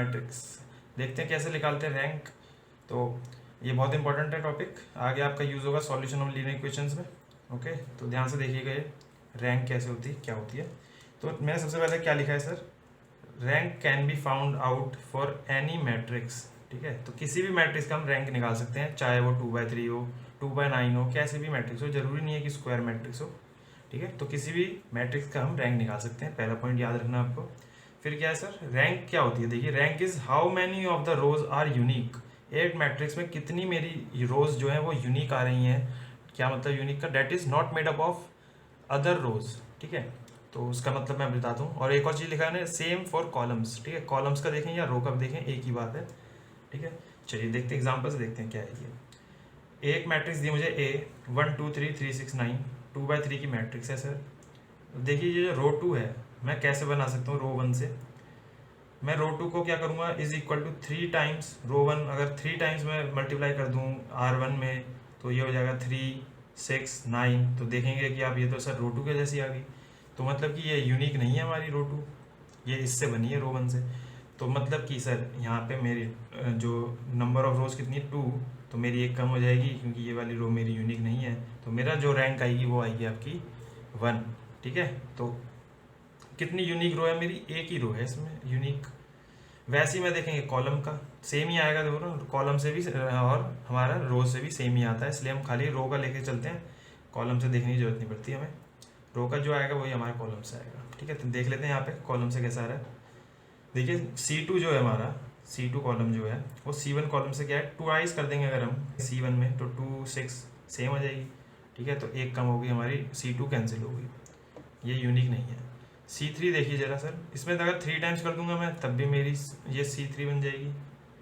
Matrix. देखते हैं कैसे निकालते हैं रैंक। तो ये बहुत इंपॉर्टेंट है टॉपिक, आगे आपका यूज़ होगा सॉल्यूशन ऑफ लीनियर इक्वेशंस में। ओके, तो ध्यान से देखिएगा ये रैंक कैसे होती है, क्या होती है। तो मैंने सबसे पहले क्या लिखा है sir, rank can be found out for any matrix. ठीक है, तो किसी भी मैट्रिक्स का हम रैंक निकाल सकते हैं, चाहे वो 2/3 हो, 2/9 हो, कैसे भी मैट्रिक्स हो, जरूरी नहीं है कि स्क्वायर मैट्रिक्स हो। ठीक है, तो किसी भी मैट्रिक्स का हम रैंक निकाल सकते हैं, पहला पॉइंट याद रखना आपको। फिर क्या है सर, रैंक क्या होती है, देखिए rank is how many of the rows are unique. एक मैट्रिक्स में कितनी मेरी रोज जो है वो यूनिक आ रही हैं। क्या मतलब यूनिक का, that is not made up of other rows. ठीक है, तो उसका मतलब मैं बताता हूँ। और एक और चीज़ लिखा है ना, सेम फॉर कॉलम्स। ठीक है, कॉलम्स का देखें या रो का देखें, एक ही बात है। ठीक है, चलिए देखते हैं एग्जाम्पल से, देखते हैं क्या है ये। एक मैट्रिक्स दी मुझे ए 1 2 3 3 6 9, 2/3 की मैट्रिक्स है सर। देखिए ये जो रो 2 है, मैं कैसे बना सकता हूँ रो 1 से। मैं रो 2 को क्या करूँगा, इज इक्वल टू 3 टाइम्स रो 1। अगर 3 टाइम्स मैं मल्टीप्लाई कर दूँ R1 में, तो ये हो जाएगा 3 6 9। तो देखेंगे कि आप ये तो सर रो 2 के जैसी आ गई। तो मतलब कि ये यूनिक नहीं है हमारी रो 2, ये इससे बनी है रो 1 से। तो मतलब कि सर यहाँ पे मेरी जो नंबर ऑफ रोज कितनी है 2, तो मेरी एक कम हो जाएगी क्योंकि ये वाली रो मेरी यूनिक नहीं है। तो मेरा जो रैंक आएगी वो आएगी आपकी 1। ठीक है, तो कितनी यूनिक रो है मेरी, एक ही रो है इसमें यूनिक। वैसे ही मैं देखेंगे कॉलम का सेम ही आएगा, देखो ना, कॉलम से भी और हमारा रो से भी सेम ही आता है, इसलिए हम खाली रो का लेके चलते हैं, कॉलम से देखने की जरूरत नहीं पड़ती हमें। रो का जो आएगा वही हमारा कॉलम से आएगा। ठीक है, तो देख लेते हैं यहाँ पे कॉलम से कैसा आ रहा है। देखिए C2 जो है हमारा, C2 कॉलम जो है वो C1 कॉलम से क्या है, ट्वाइस कर देंगे अगर हम C1 में, तो 2 6 सेम आ जाएगी। ठीक है, तो एक कम होगी हमारी, C2 कैंसिल होगी, ये यूनिक नहीं है। C3 देखिए जरा सर, इसमें तो अगर 3 टाइम्स कर दूंगा मैं तब भी मेरी ये C3 बन जाएगी।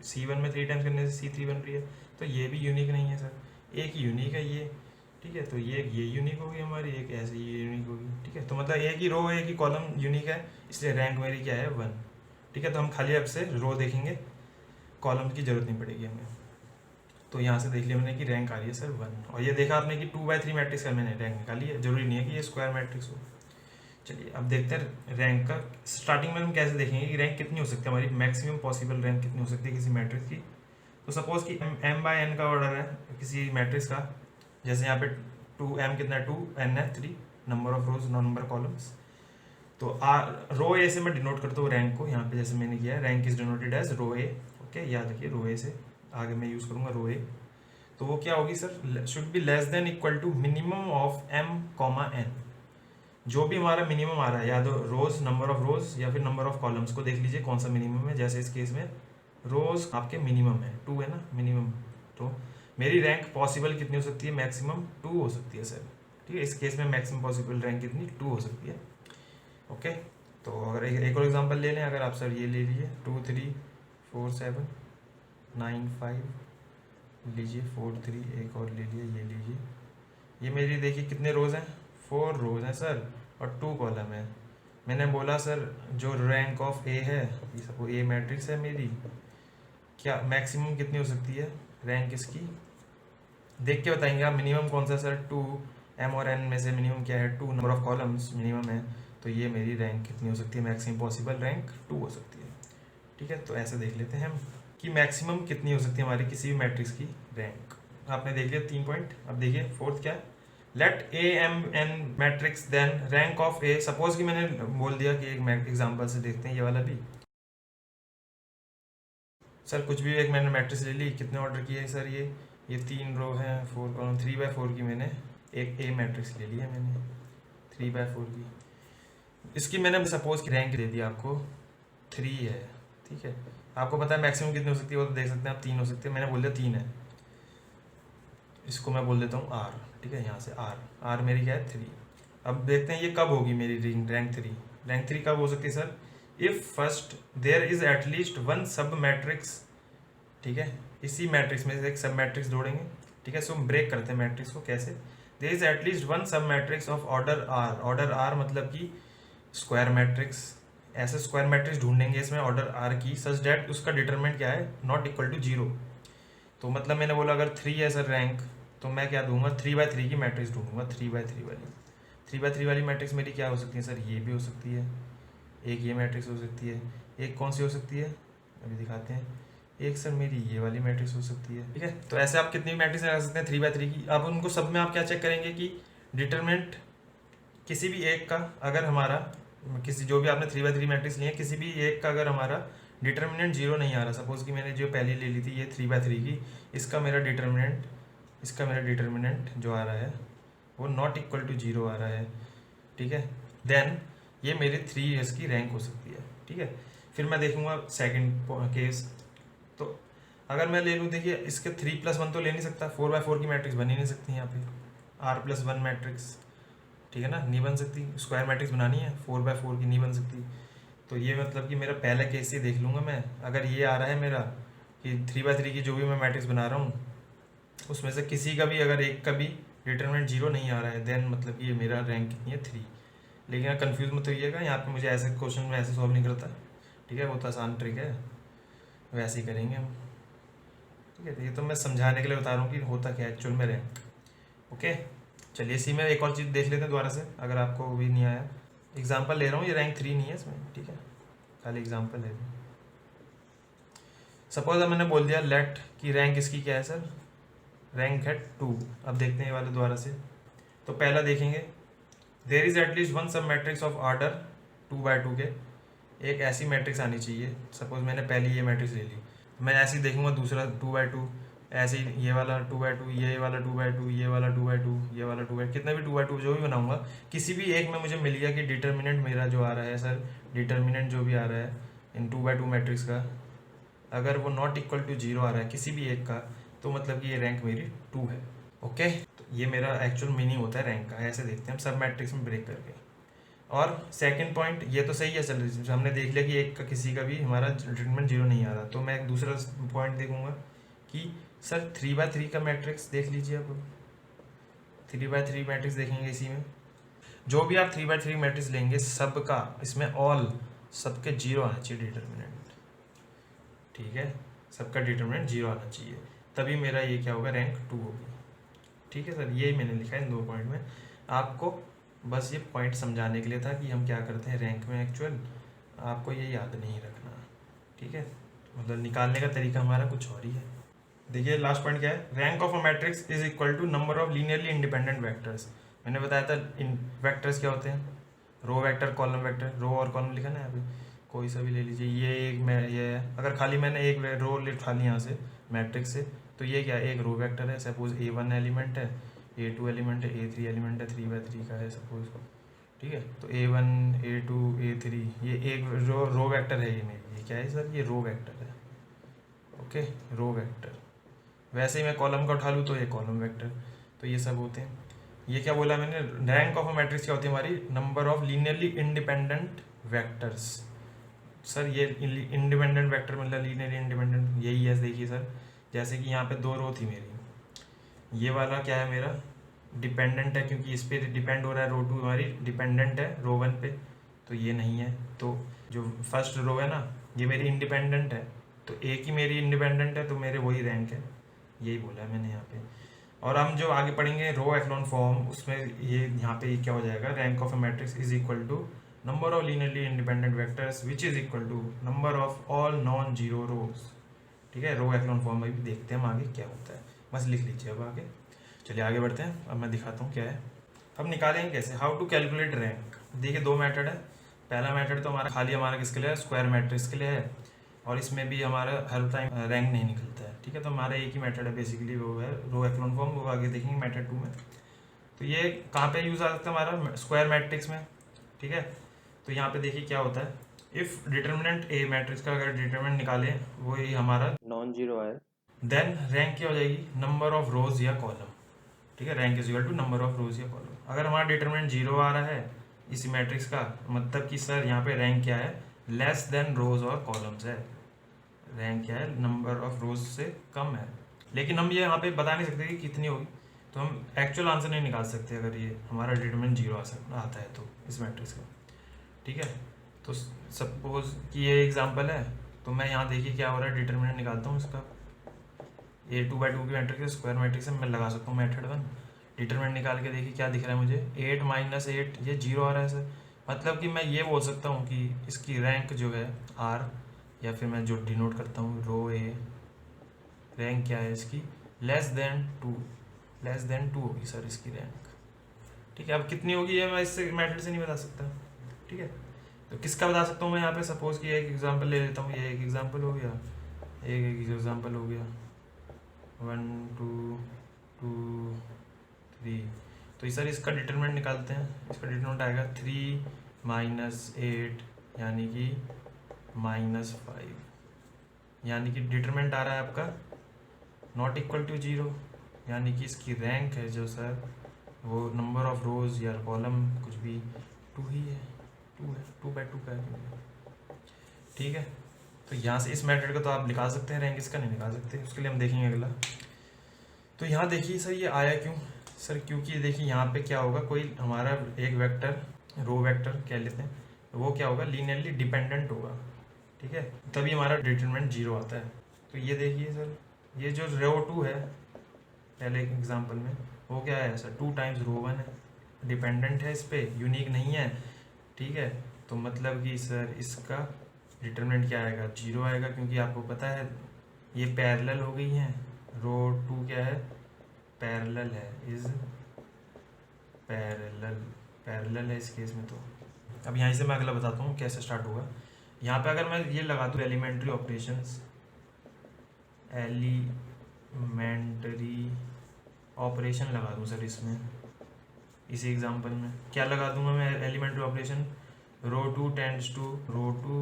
C1 में 3 टाइम्स करने से C3 बन रही है, तो ये भी यूनिक नहीं है सर, एक ही यूनिक है ये। ठीक है, तो ये यूनिक होगी हमारी, एक ऐसे ये यूनिक होगी। ठीक है, तो मतलब एक ही रो एक ही कॉलम यूनिक है, इसलिए रैंक मेरी क्या है 1। ठीक है, तो हम खाली अब से रो देखेंगे, कॉलम की जरूरत नहीं पड़ेगी हमें। तो यहाँ से देख लिया मैंने कि रैंक आ रही है सर 1, और ये देखा आपने कि 2/3 मैट्रिक्स का मैंने रैंक निकाली है, जरूरी नहीं है कि ये स्क्वायर मैट्रिक्स हो। चलिए अब देखते हैं रैंक का। स्टार्टिंग में हम कैसे देखेंगे कि रैंक कितनी हो सकती है हमारी, मैक्सिमम पॉसिबल रैंक कितनी हो सकती है किसी मैट्रिक्स की। तो सपोज कि m/n का ऑर्डर है किसी मैट्रिक्स का, जैसे यहाँ पे 2m कितना है 2, n है 3, number of rose number columns. तो रो ए से मैं डिनोट करता हूँ रैंक को, यहाँ पे जैसे मैंने किया है, rank is denoted as rho A. Okay, याद रखिए रो ए से आगे मैं यूज़ करूँगा रो ए। तो वो क्या होगी sir, should be less than equal to minimum of m, n। जो भी हमारा मिनिमम आ रहा है, या तो रोज नंबर ऑफ रोज या फिर नंबर ऑफ कॉलम्स को देख लीजिए कौन सा मिनिमम है। जैसे इस केस में रोज आपके मिनिमम है 2 है ना मिनिमम, तो मेरी रैंक पॉसिबल कितनी हो सकती है, मैक्सिमम 2 हो सकती है सर। ठीक है, इस केस में मैक्सिमम पॉसिबल रैंक कितनी 2 हो सकती है। ओके, तो अगर एक और एग्जांपल ले लें, अगर आप सर ये ले लीजिए 2 3 4 7 9 5 लीजिए, 4 3 एक और ले लीजिए, ये लीजिए, ये मेरी देखिए कितने रोज हैं, 4 रोज हैं सर और 2 कॉलम है। मैंने बोला सर जो रैंक ऑफ ए है, ये सब ए मैट्रिक्स है मेरी, क्या मैक्सिमम कितनी हो सकती है रैंक इसकी, देख के बताएंगे आप। मिनिमम कौन सा सर 2, m और n में से मिनिमम क्या है 2, नंबर ऑफ कॉलम्स मिनिमम है, तो ये मेरी रैंक कितनी हो सकती है, मैक्सिमम पॉसिबल रैंक 2 हो सकती है। ठीक है, तो ऐसे देख लेते हैं हम कि मैक्सिमम कितनी हो सकती है हमारी किसी भी मैट्रिक्स की रैंक। आपने देख लिया 3 पॉइंट। अब देखिए फोर्थ क्या है, let A m n matrix then rank of A. Suppose कि मैंने बोल दिया कि एक एग्जांपल से देखते हैं ये वाला भी। सर कुछ भी एक मैंने मैट्रिक्स ले ली, कितने ऑर्डर किए हैं सर, ये 3 रो हैं 4 कॉलम, 3/4 की मैंने एक ए मैट्रिक्स ले लिया मैंने 3/4 की। इसकी मैंने सपोज की रैंक दे दी आपको 3 है। ठीक है, आपको पता है मैक्सिमम कितनी हो सकती है, वो तो देख सकते हैं आप, 3 हो सकती है। मैंने बोल दिया 3 है, इसको मैं बोल देता हूँ आर। ठीक है, यहाँ से आर मेरी क्या है 3। अब देखते हैं ये कब होगी मेरी रैंक 3। रैंक 3 कब हो सकती है sir, if first there is at least 1 सब मैट्रिक्स। ठीक है, इसी मैट्रिक्स में से एक सब मैट्रिक्स जोड़ेंगे। ठीक है, सो हम ब्रेक करते हैं मैट्रिक्स को कैसे, there is at least 1 submatrix of order r. Order r मतलब कि स्क्वायर मैट्रिक्स, ऐसे स्क्वायर मैट्रिक्स ढूंढेंगे इसमें ऑर्डर आर की, सच डेट उसका डिटरमिनेंट क्या है, नॉट इक्वल टू 0। तो मतलब मैंने बोला अगर 3 है सर रैंक, तो मैं क्या दूंगा 3/3 की मैट्रिक्स ढूंढूंगा, 3/3 वाली। 3/3 वाली मैट्रिक्स मेरी क्या हो सकती है सर, ये भी हो सकती है, एक ये मैट्रिक्स हो सकती है, एक कौन सी हो सकती है अभी दिखाते हैं। एक सर मेरी ये वाली मैट्रिक्स हो सकती है, ठीक है। तो ऐसे आप कितनी मैट्रिक्स लगा सकते हैं 3x3 की। अब उनको सब में आप क्या चेक करेंगे कि डिटरमिनेंट किसी भी एक का अगर हमारा किसी जो भी आपने 3x3 मैट्रिक्स ली है किसी भी एक का अगर हमारा डिटरमिनेंट जीरो नहीं आ रहा, सपोज कि मैंने जो पहली ले ली थी ये 3x3 की, इसका मेरा डिटरमिनेंट जो आ रहा है वो नॉट इक्वल टू जीरो आ रहा है, ठीक है, देन ये मेरी 3 की रैंक हो सकती है, ठीक है। फिर मैं देखूंगा सेकंड केस। तो अगर मैं ले लूँ, देखिए इसके 3+1 तो ले नहीं सकता, 4x4 की मैट्रिक्स बन ही नहीं सकती यहाँ पे, R+1 मैट्रिक्स, ठीक है ना, नहीं बन सकती। स्क्वायर मैट्रिक्स बनानी है 4x4 की, नहीं बन सकती। तो ये मतलब कि मेरा पहला केस ही देख लूँगा मैं, अगर ये आ रहा है मेरा कि 3x3 की जो भी मैं मैट्रिक्स बना रहा हूँ उसमें से किसी का भी अगर एक का भी डिटरमिनेंट जीरो नहीं आ रहा है, देन मतलब कि ये मेरा रैंक कितनी है 3। लेकिन यहाँ कन्फ्यूज मत होइएगा, यहाँ पे मुझे ऐसे क्वेश्चन में ऐसे सॉल्व नहीं करता, ठीक है, बहुत आसान ट्रिक है, वैसे ही करेंगे हम, ठीक है। ये तो मैं समझाने के लिए बता रहा हूँ कि होता क्या है एक्चुअल में रैंक। ओके, चलिए इसी में एक और चीज़ देख लेते हैं दोबारा से, अगर आपको भी नहीं आया। एग्जाम्पल ले रहा हूँ, ये रैंक 3 नहीं है इसमें, ठीक है, खाली एग्जाम्पल ले रहा हूँ। सपोज अब मैंने बोल दिया लेट कि रैंक इसकी क्या है सर, रैंक है 2। अब देखते हैं ये वाले दोबारा से। तो पहला देखेंगे, देयर इज एटलीस्ट वन सब मैट्रिक्स ऑफ ऑर्डर 2x2 के, एक ऐसी मैट्रिक्स आनी चाहिए। सपोज मैंने पहली ये मैट्रिक्स ले ली, मैं ऐसे ही देखूंगा दूसरा 2x2, ऐसे ही ये वाला 2x2, ये वाला 2x2, ये वाला 2x2, ये वाला 2x2, कितने भी 2x2 जो भी बनाऊंगा, किसी भी एक में मुझे मिल गया कि डिटर्मिनेंट मेरा जो आ रहा है सर, डिटर्मिनेंट जो भी आ रहा है इन 2x2 मैट्रिक्स का, अगर वो नॉट इक्वल टू जीरो आ रहा है किसी भी एक का, तो मतलब कि ये रैंक मेरी 2 है। ओके, तो ये मेरा एक्चुअल मीनिंग होता है रैंक का। ऐसे देखते हैं हम सब मैट्रिक्स में ब्रेक करके। और सेकंड पॉइंट, ये तो सही है, चल हमने देख लिया कि एक का किसी का भी हमारा डिटरमिनेंट जीरो नहीं आ रहा, तो मैं एक दूसरा पॉइंट देखूंगा कि सर 3x3 का मैट्रिक्स देख लीजिए। अब 3x3 मैट्रिक्स देखेंगे, इसी में जो भी आप 3x3 मैट्रिक्स लेंगे सबका इसमें ऑल सबके जीरो आना चाहिए डिटरमिनेंट, ठीक है, सबका डिटरमिनेंट जीरो आना चाहिए, तभी मेरा ये क्या होगा, रैंक 2 होगी, ठीक है सर। यही मैंने लिखा है इन 2 पॉइंट में, आपको बस ये पॉइंट समझाने के लिए था कि हम क्या करते हैं रैंक में एक्चुअल, आपको ये याद नहीं रखना, ठीक है, मतलब निकालने का तरीका हमारा कुछ और ही है। देखिए लास्ट पॉइंट क्या है, rank of a matrix is equal to number of linearly independent vectors. मैंने बताया था इन वेक्टर्स क्या होते हैं, row vector, column vector, row और कॉलम लिखा ना यहाँ पे, कोई सा भी ले लीजिए। ये एक मैं ये है, अगर खाली मैंने एक रो उठा ली यहाँ से मैट्रिक्स से, तो ये क्या है, एक रो वेक्टर है। सपोज A1 एलिमेंट है, A2 एलिमेंट है, A3 एलिमेंट है, 3x3 का है सपोज, ठीक है। तो A1 A2 A3 ये एक रो वेक्टर है, ये मेरी, ये क्या है सर, ये रो वेक्टर है, ओके, रो वेक्टर। वैसे ही मैं कॉलम का उठा लूँ तो ये कॉलम वेक्टर, तो ये सब होते हैं। ये क्या बोला मैंने, रैंक ऑफ अ मैट्रिक्स क्या होती है हमारी, number of linearly independent vectors. Sir ये इंडिपेंडेंट वेक्टर मतलब लीनियरली इंडिपेंडेंट यही है, देखिए सर, जैसे कि यहाँ पे 2 रो थी मेरी, ये वाला क्या है मेरा डिपेंडेंट है, क्योंकि इस पर डिपेंड हो रहा है, रो 2 हमारी डिपेंडेंट है रो 1 पे, तो ये नहीं है। तो जो फर्स्ट रो है ना, ये मेरी इंडिपेंडेंट है, तो एक ही मेरी इंडिपेंडेंट है, तो मेरे वही रैंक है, यही बोला है मैंने यहाँ पे। और हम जो आगे पढ़ेंगे रो एक्लोन फॉर्म, उसमें ये यहाँ पे क्या हो जाएगा, rank of a matrix is equal to number of linearly independent vectors which is equal to number of all non zero rows, ठीक है। रो एक्लोन फॉर्म में भी देखते हैं हम आगे क्या होता है, बस लिख लीजिए अब आगे। चलिए आगे बढ़ते हैं, अब मैं दिखाता हूँ क्या है। अब निकालेंगे कैसे, हाउ टू कैलकुलेट रैंक। देखिए 2 मेथड है। पहला मेथड तो हमारा खाली हमारा किसके लिए है, स्क्वायर मैट्रिक्स के लिए है, और इसमें भी हमारा हर टाइम रैंक नहीं निकलता है, ठीक है। तो हमारा एक ही मेथड है बेसिकली, वो है रो एक्लोन फॉर्म, वो आगे देखेंगे मेथड 2 में। तो ये कहाँ पे यूज़ आ सकता है हमारा, स्क्वायर मैट्रिक्स में, ठीक है। तो यहाँ पे देखिए क्या होता है, इफ डिटर्मिनेंट ए मैट्रिक्स का अगर डिटर्मिनेंट निकाले वो ही हमारा नॉन जीरो है, देन रैंक क्या हो जाएगी, नंबर ऑफ रोज या कॉलम, ठीक है। Rank is equal to number of rows या कॉलम। अगर हमारा डिटर्मिनेंट जीरो आ रहा है इसी मैट्रिक्स का, मतलब कि सर यहाँ पे रैंक क्या है, लेस देन रोज और कॉलम्स है, रैंक क्या है, नंबर ऑफ रोज से कम है। लेकिन हम ये यहाँ पे बता नहीं सकते कि कितनी होगी, तो हम एक्चुअल आंसर नहीं निकाल सकते अगर ये हमारा डिटरमिनेंट जीरो आता है तो इस मैट्रिक्स का, ठीक है। तो सपोज कि ये एग्जांपल है, तो मैं यहाँ देखिए क्या हो रहा है, डिटरमिनेंट निकालता हूँ इसका, A2/2 की मैट्रिक्स स्क्वायर मैट्रिक्स है, मैं लगा सकता हूँ मेथड 1, डिटरमिनेंट निकाल के देखिए क्या दिख रहा है मुझे, 8 - 8 ये जीरो आ रहा है सर। मतलब कि मैं ये बोल सकता हूँ कि इसकी रैंक जो है R या फिर मैं जो डिनोट करता हूँ रो ए, रैंक क्या है इसकी, लेस देन 2 होगी सर इसकी रैंक। ठीक है, अब कितनी होगी ये मैं इससे मेथड से नहीं बता सकता। ठीक है, तो किसका बता सकता हूँ मैं यहाँ पे, सपोज कि एक एग्जांपल ले लेता हूँ, ये एक एग्जांपल हो गया, एक एग्जांपल हो गया 1 2 2 3। तो सर इसका डिटरमिनेंट निकालते हैं। इसका डिटरमिनेंट आएगा 3 - 8 यानी कि -5, यानी कि डिटरमिनेंट आ रहा है आपका नॉट इक्वल टू 0, यानी कि इसकी रैंक है जो सर वो नंबर ऑफ रोज या कॉलम कुछ भी 2 ही है, 2 का है। ठीक है, तो यहाँ से इस मेथड का तो आप निकाल सकते हैं, रैंक इसका नहीं निकाल सकते, उसके लिए हम देखेंगे अगला। तो यहाँ देखिए सर ये आया क्यों सर, क्योंकि देखिए यहाँ पे क्या होगा, कोई हमारा एक वेक्टर, रो वेक्टर कह लेते हैं, वो क्या होगा, लीनियरली डिपेंडेंट होगा। ठीक है, तभी हमारा डिटरमिनेंट 0 आता है। तो ये देखिए सर, ये जो रो 2 है पहले एक एग्जांपल में, वो क्या है सर 2 टाइम्स रो 1 है, डिपेंडेंट है इस पर, यूनिक नहीं है। ठीक है, तो मतलब कि सर इसका डिटरमिनेंट क्या आएगा, 0 आएगा, क्योंकि आपको पता है ये पैरेलल हो गई हैं। रो 2 क्या है, पैरेलल है, इज पैरेलल है इस केस में। तो अब यहाँ से मैं अगला बताता हूँ कैसे स्टार्ट होगा। यहाँ पे अगर मैं ये लगा दूँ एलिमेंट्री ऑपरेशन लगा दूँ सर इसमें, इसी एग्जांपल में क्या लगा दूंगा मैं, elementary operation row 2 tends to row 2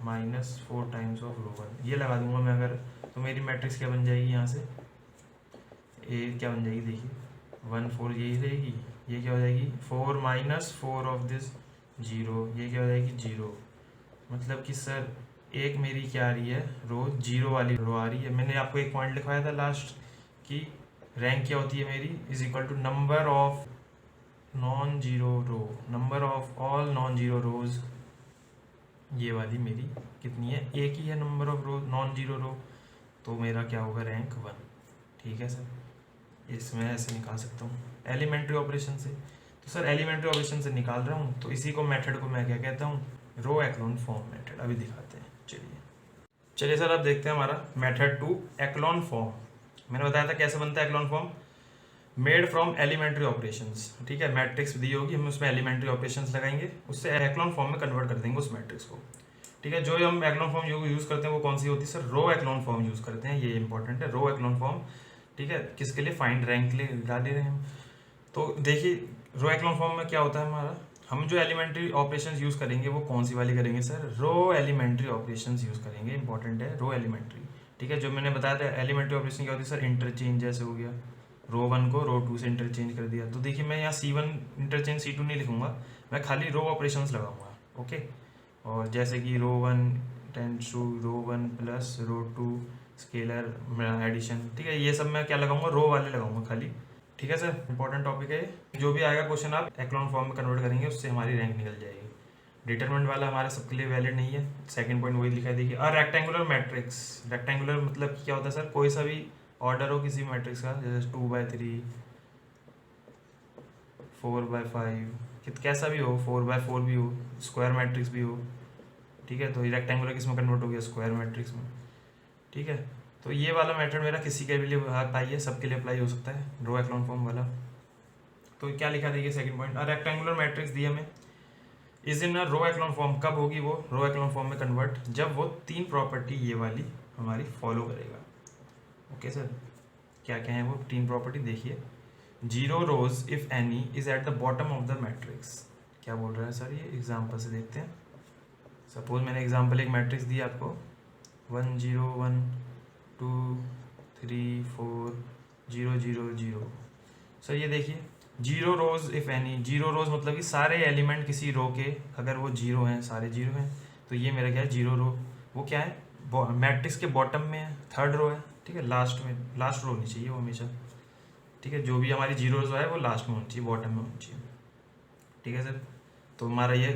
-4 times of row 1, ये लगा दूंगा मैं अगर, तो मेरी मैट्रिक्स क्या बन जाएगी, यहाँ से ए क्या बन जाएगी, देखिए 1 4 यही रहेगी, ये क्या हो जाएगी 4 -4 ऑफ दिस 0, ये क्या हो जाएगी 0। मतलब कि सर एक मेरी क्या आ रही है, रो 0 वाली रो आ रही है। मैंने आपको एक पॉइंट लिखवाया था लास्ट कि रैंक क्या होती है मेरी, is equal to number of non zero row, number of all non zero rows, ये वाली मेरी कितनी है, एक ही है number of row non zero row, तो मेरा क्या होगा रैंक 1। ठीक है सर, इसमें ऐसे निकाल सकता हूँ एलिमेंट्री ऑपरेशन से। तो सर एलिमेंट्री ऑपरेशन से निकाल रहा हूँ, तो इसी को मेथड को मैं क्या कहता हूँ, रो एक्लोन फॉर्म मेथड। अभी दिखाते हैं, चलिए सर अब देखते हैं हमारा मेथड 2 एक्लोन फॉर्म। मैंने बताया था कैसे बनता है echelon form, made from elementary operations. ठीक है, मैट्रिक्स दी होगी, हम उसमें एलिमेंट्री ऑपरेशंस लगाएंगे, उससे एक्लोन फॉर्म में कन्वर्ट कर देंगे उस मैट्रिक्स को। ठीक है, जो हम एक्लोन फॉर्म यूज़ करते हैं वो कौन सी होती है सर, रो एक्लोन फॉर्म यूज़ करते हैं, ये इंपॉर्टेंट है, रो एक्लोन फॉर्म। ठीक है, किसके लिए, फाइंड रैंक के लिए लगा दे रहे हैं हम। तो देखिए रो एक्लोन फॉर्म में क्या होता है हमारा, हम जो एलिमेंट्री ऑपरेशंस यूज़ करेंगे वो कौन सी वाली करेंगे सर, रो एलिमेंट्री ऑपरेशंस यूज़ करेंगे, इंपॉर्टेंट है रो एलिमेंट्री। ठीक है, जो मैंने बताया था एलिमेंट्री ऑपरेशन क्या होती है सर, इंटरचेंज जैसे हो गया, रो 1 को रो 2 से इंटरचेंज कर दिया। तो देखिए मैं यहाँ C1 इंटरचेंज C2 नहीं लिखूंगा, मैं खाली रो ऑपरेशंस लगाऊंगा। ओके, और जैसे कि row 1 tends to row 1 plus row 2 scalar addition. ठीक है, ये सब मैं क्या लगाऊंगा, रो वाले लगाऊंगा खाली। ठीक है सर, इंपॉर्टेंट टॉपिक है, जो भी आएगा क्वेश्चन आप एक्लोन फॉर्म में कन्वर्ट करेंगे, उससे हमारी रैंक निकल जाएगी। डिटरमिनेंट वाला हमारे सबके लिए वैलिड नहीं है, सेकंड पॉइंट वही लिखा है देखिए। और रेक्टेंगुलर मैट्रिक्स, रेक्टेंगुलर मतलब क्या होता है सर, कोई सा भी ऑर्डर हो किसी मैट्रिक्स का, जैसे 2/3 4/5, कैसा भी हो, 4/4 भी हो, स्क्वायर मैट्रिक्स भी हो। ठीक है, तो ये रेक्टेंगुलर किस में कन्वर्ट हो गया, स्क्वायर मैट्रिक्स में। ठीक है, तो ये वाला मेथड मेरा किसी के भी लिए अप्लाई है, सबके लिए अप्लाई हो सकता है, रो एक्लोन फॉर्म वाला। तो क्या लिखा देखिए सेकंड पॉइंट, रेक्टेंगुलर मैट्रिक्स दी हमें, is in a row echelon form, कब होगी वो रो एक्लोन फॉर्म में कन्वर्ट, जब वो 3 प्रॉपर्टी ये वाली हमारी फॉलो करेगा। ओके सर, क्या क्या है वो 3 प्रॉपर्टी देखिए, 0 rows if any is at the bottom of the matrix. क्या बोल रहा है सर, ये एग्जाम्पल से देखते हैं। सपोज मैंने एग्जाम्पल एक मैट्रिक्स दी आपको 1 0 1 2 3 4 0 0 0। सर ये देखिए 0 रोज इफ एनी, 0 रोज मतलब कि सारे एलिमेंट किसी रो के अगर वो 0 हैं, सारे 0 हैं, तो ये मेरा क्या है 0 रो, वो क्या है मैट्रिक्स के बॉटम में है, 3rd रो है। ठीक है, लास्ट में, लास्ट रो होनी चाहिए वो हमेशा। ठीक है, जो भी हमारी 0 रो है वो लास्ट में होनी चाहिए, बॉटम में होनी चाहिए। ठीक है सर, तो हमारा ये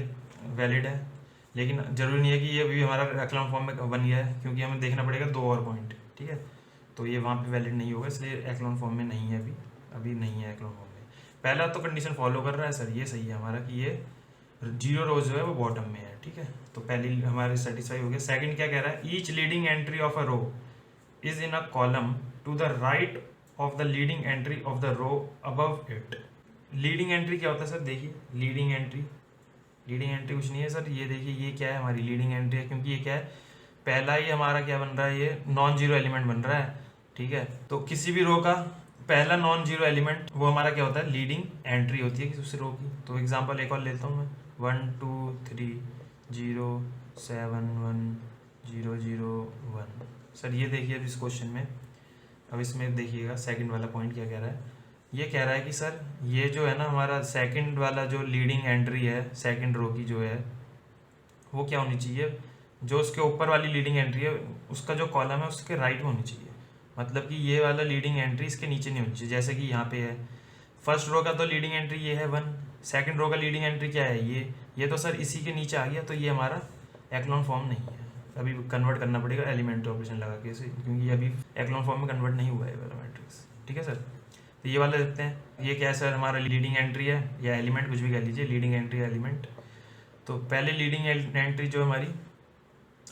वैलिड है, लेकिन जरूरी नहीं है कि ये भी हमारा एक्लोन फॉर्म में बन गया है, क्योंकि हमें देखना पड़ेगा 2 और पॉइंट। ठीक है, तो ये वहाँ पे वैलिड नहीं होगा, इसलिए एक्लोन फॉर्म में नहीं है, अभी नहीं है एक्लोन फॉर्म में। पहला तो कंडीशन फॉलो कर रहा है सर, ये सही है हमारा कि ये जीरो रो जो है वो बॉटम में है, ठीक है। तो पहली हमारे सेटिस्फाई हो गया। सेकंड क्या कह रहा है, each leading entry of a row is in a column to the right of the leading entry of the row above it. Leading entry क्या होता है सर, देखिए लीडिंग एंट्री कुछ नहीं है सर, ये देखिए ये क्या है, हमारी लीडिंग एंट्री है, क्योंकि ये क्या है, पहला ही हमारा क्या बन रहा है, ये नॉन जीरो एलिमेंट बन रहा है, ठीक है। तो किसी भी रो का पहला नॉन जीरो एलिमेंट वो हमारा क्या होता है, लीडिंग एंट्री होती है किसी उस रो की। तो एग्जांपल एक और लेता हूँ मैं, 1 2 3 0 7 1 0 0 1। सर ये देखिए अब इस क्वेश्चन में, अब इसमें देखिएगा सेकंड वाला पॉइंट क्या कह रहा है, ये कह रहा है कि सर ये जो है ना हमारा सेकंड वाला जो लीडिंग एंट्री है सेकंड रो की जो है वो क्या होनी चाहिए, जो उसके ऊपर वाली लीडिंग एंट्री है उसका जो कॉलम है उसके राइट में होनी चाहिए। मतलब कि ये वाला लीडिंग एंट्री इसके नीचे नहीं होनी चाहिए, जैसे कि यहाँ पे है फर्स्ट रो का तो लीडिंग एंट्री ये है 1, सेकंड रो का लीडिंग एंट्री क्या है ये तो सर इसी के नीचे आ गया, तो ये हमारा एक्लोन फॉर्म नहीं है। अभी कन्वर्ट करना पड़ेगा एलिमेंट्री ऑपरेशन लगा के इसे, क्योंकि ये अभी एक्लोन फॉर्म में कन्वर्ट नहीं हुआ है वाला मैट्रिक्स, ठीक है सर। तो ये वाला देखते हैं, ये क्या है सर, हमारा लीडिंग एंट्री है या एलिमेंट कुछ भी कह लीजिए, लीडिंग एंट्री एलिमेंट। तो पहले लीडिंग एंट्री जो हमारी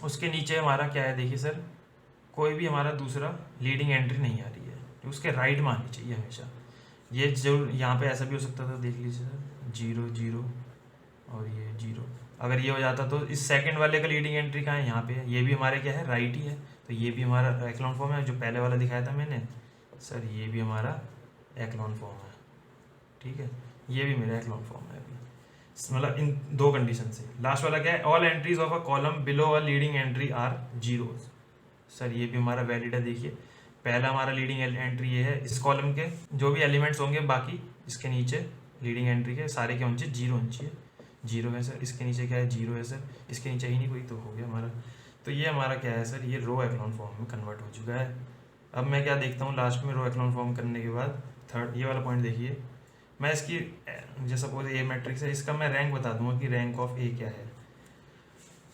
उसके नीचे हमारा क्या है, देखिए सर कोई भी हमारा दूसरा लीडिंग एंट्री नहीं आ रही है, जो उसके राइट में आनी चाहिए हमेशा। ये जरूर यहाँ पे ऐसा भी हो सकता था, देख लीजिए सर 0 0 और ये 0, अगर ये हो जाता तो इस सेकंड वाले का लीडिंग एंट्री कहाँ है, यहाँ पे है, ये भी हमारे क्या है राइट ही है, तो ये भी हमारा एक्लोन फॉर्म है। जो पहले वाला दिखाया था मैंने सर ये भी हमारा एक्लोन फॉर्म है, ठीक है, ये भी मेरा एक्लोन फॉर्म है अभी, मतलब इन दो कंडीशन से। लास्ट वाला क्या है, all entries of a column below a leading entry are zeros. Sir ये भी हमारा वैलिड है, देखिए पहला हमारा लीडिंग एंट्री ये है, इस कॉलम के जो भी एलिमेंट्स होंगे बाकी इसके नीचे लीडिंग एंट्री के सारे क्या होने चाहिए, जीरो होनी चाहिए, जीरो है सर, इसके नीचे क्या है, जीरो है सर, इसके नीचे ही नहीं कोई, तो हो गया हमारा। तो ये हमारा क्या है सर, ये रो एक्लोन फॉर्म में कन्वर्ट हो चुका है। अब मैं क्या देखता हूँ लास्ट में, रो एक्लोन फॉर्म करने के बाद थर्ड ये वाला पॉइंट देखिए, मैं इसकी जैसे सपोज ए मैट्रिक्स है, इसका मैं रैंक बता दूंगा कि रैंक ऑफ ए क्या है।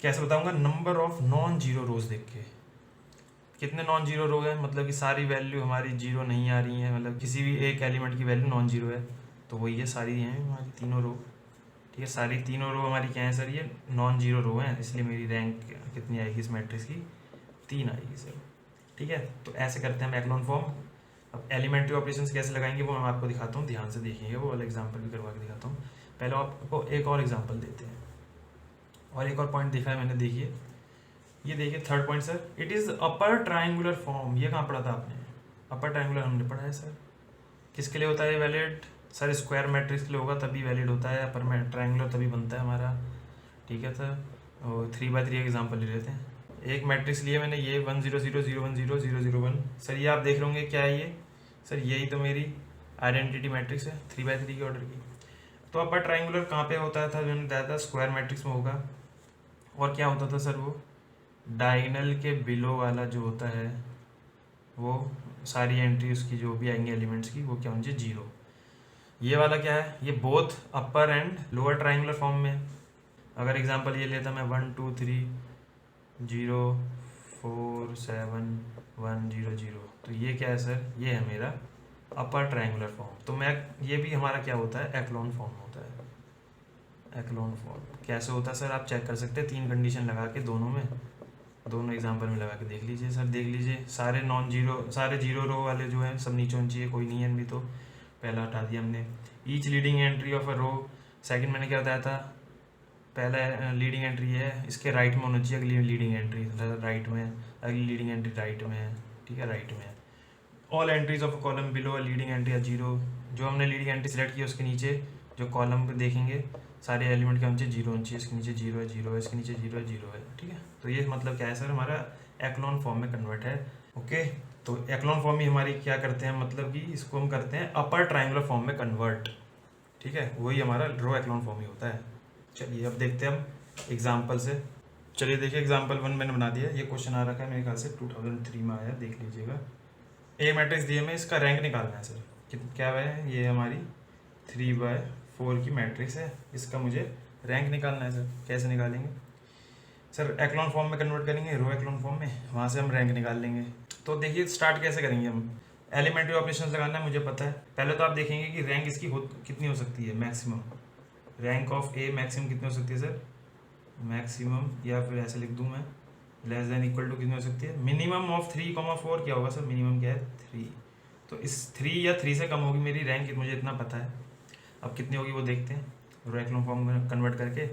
कैसे बताऊंगा, नंबर ऑफ नॉन जीरो रोज देख के, कितने नॉन जीरो रो है, मतलब कि सारी वैल्यू हमारी जीरो नहीं आ रही है, मतलब किसी भी एक एलिमेंट की वैल्यू नॉन जीरो है, तो वही है सारी हैं हमारी तीनों रो, ठीक है, सारी तीनों रो हमारी क्या है सर, ये नॉन जीरो रो है, इसलिए मेरी रैंक कितनी आएगी इस मैट्रिक्स की, 3 आएगी सर, ठीक है। तो ऐसे करते हैं हम एक्लोन फॉर्म। अब एलिमेंट्री ऑपरेशंस कैसे लगाएंगे वो मैं आपको दिखाता हूँ, ध्यान से देखिएगा, वो वाला एग्जांपल भी करवा के दिखाता हूँ। पहले आपको एक और एग्जांपल देते हैं, और एक और पॉइंट देखा है मैंने, देखिए ये देखिए third point sir, it is upper triangular form. ये कहाँ पढ़ा था आपने, अपर ट्राइंगुलर हमने पढ़ा है सर, किसके लिए होता है वैलिड सर, स्क्वायर मैट्रिक्स के लिए होगा तभी वैलिड होता है, अपर ट्राइंगुलर तभी बनता है हमारा, ठीक है सर। और 3x3 एग्जाम्पल ले लेते हैं, एक मैट्रिक्स लिए मैंने ये 1 0 0 0 1 0 0 0 1। सर ये आप देख रहे होंगे क्या है ये सर, यही तो मेरी आइडेंटिटी मैट्रिक्स है 3x3 के ऑर्डर की। तो अपर ट्राइंगुलर कहाँ पे होता था, मैंने बताया था स्क्वायर मैट्रिक्स में होगा, और क्या होता था सर, वो डायगोनल के बिलो वाला जो होता है वो सारी एंट्री उसकी जो भी आएंगी एलिमेंट्स की वो क्या होनी चाहिए, जीरो। ये वाला क्या है, ये both upper and lower triangular form में। अगर एग्जांपल ये लेता मैं 1 2 3 0 4 7 1 0 0, तो ये क्या है सर, ये है मेरा अपर ट्राइंगुलर फॉर्म। तो मैं ये भी हमारा क्या होता है, एक्लोन फॉर्म होता है। एक्लोन फॉर्म कैसे होता है सर, आप चेक कर सकते हैं 3 कंडीशन लगा के, दोनों एग्जांपल में लगा के देख लीजिए सर, देख लीजिए सारे नॉन जीरो, सारे जीरो रो वाले जो हैं सब नीचे होनी चाहिए, कोई नहीं है इनमें, तो पहला हटा दिया हमने। Each leading entry of a row, second मैंने क्या बताया था, पहला लीडिंग एंट्री है इसके राइट में होना चाहिए, अगली लीडिंग एंट्री राइट में, अगली लीडिंग एंट्री राइट में है, ठीक है, राइट में है। All entries of column below leading entry है जीरो, जो हमने लीडिंग एंट्री सेलेक्ट की उसके नीचे जो कॉलम पे देखेंगे सारे एलिमेंट के नीचे जीरो होनी चाहिए, इसके नीचे जीरो है, इसके नीचे जीरो है, ठीक है। तो ये मतलब क्या है सर, हमारा एक्लोन फॉर्म में कन्वर्ट है, ओके। तो एक्लोन फॉर्म ही हमारी क्या करते हैं, मतलब कि इसको हम करते हैं अपर ट्राइंगुलर फॉर्म में कन्वर्ट, ठीक है, वही हमारा रो एक्लोन फॉर्म ही होता है। चलिए अब देखते हैं हम एग्जाम्पल से। चलिए देखिए एग्जाम्पल 1 मैंने बना दिया, ये क्वेश्चन आ रखा है मेरे ख्याल से 2003 में आया, देख लीजिएगा। ए मैट्रिक्स दिए में इसका रैंक निकालना है सर, क्या है, ये हमारी 3/4 की मैट्रिक्स है, इसका मुझे रैंक निकालना है सर। कैसे निकालेंगे सर, एक्लोन फॉर्म में कन्वर्ट करेंगे, रो एक्लोन फॉर्म में, वहाँ से हम रैंक निकाल लेंगे। तो देखिए स्टार्ट कैसे करेंगे हम, एलिमेंट्री ऑपरेशंस लगाना है मुझे पता है। पहले तो आप देखेंगे कि रैंक इसकी कितनी हो सकती है, maximum rank of A maximum कितनी हो सकती है सर, मैक्सिमम, या फिर ऐसे लिख दूँ मैं, लेस देन इक्वल टू कितनी हो सकती है, मिनिमम ऑफ 3,4 क्या होगा सर, मिनिमम क्या है 3, तो इस 3 या 3 से कम होगी मेरी रैंक, मुझे इतना पता है। अब कितनी होगी वो देखते हैं रो एक्लोन फॉर्म में कन्वर्ट करके।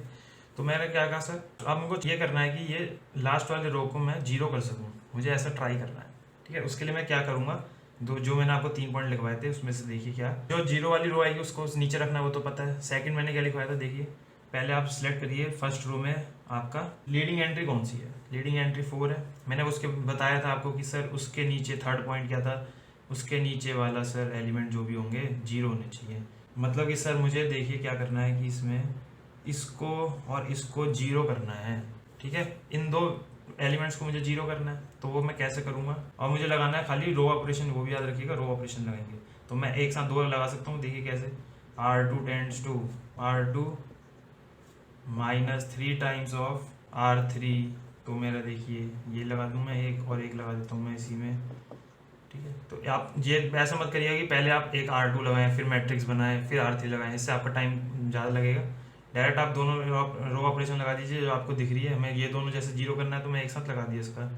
तो मैंने क्या कहा सर, अब मुझको ये करना है कि ये लास्ट वाले रो को मैं जीरो कर सकूँ, मुझे ऐसा ट्राई करना है, ठीक है। उसके लिए मैं क्या करूँगा, दो जो मैंने आपको 3 पॉइंट लिखवाए थे उसमें से देखिए क्या, जो जीरो वाली रो आएगी उसको नीचे रखना है वो तो पता है। सेकंड मैंने क्या लिखवाया था देखिए, पहले आप सिलेक्ट करिए फर्स्ट रो में आपका लीडिंग एंट्री कौन सी है, लीडिंग एंट्री 4 है। मैंने उसके बताया था आपको कि सर उसके नीचे थर्ड पॉइंट क्या था, उसके नीचे वाला सर एलिमेंट जो भी होंगे जीरो होने चाहिए। मतलब कि सर मुझे देखिए क्या करना है कि इसमें इसको और इसको जीरो करना है, ठीक है। इन दो एलिमेंट्स को मुझे जीरो करना है, तो वो मैं कैसे करूँगा, और मुझे लगाना है खाली रो ऑपरेशन, वो भी याद रखिएगा रो ऑपरेशन लगाएंगे। तो मैं एक साथ दो लगा सकता हूँ, देखिए कैसे, R2 tends to R2 -3 times of R3, तो मेरा देखिए ये लगा दूँ मैं एक, और एक लगा देता हूँ मैं इसी में, ठीक है। तो आप ये ऐसा मत करिएगा कि पहले आप एक R2 लगाएं फिर मैट्रिक्स बनाएं फिर R3 लगाएं, इससे आपका टाइम ज़्यादा लगेगा। डायरेक्ट आप दोनों रो ऑपरेशन लगा दीजिए जो आपको दिख रही है, हमें ये दोनों जैसे जीरो करना है तो मैं एक साथ लगा दिया इसका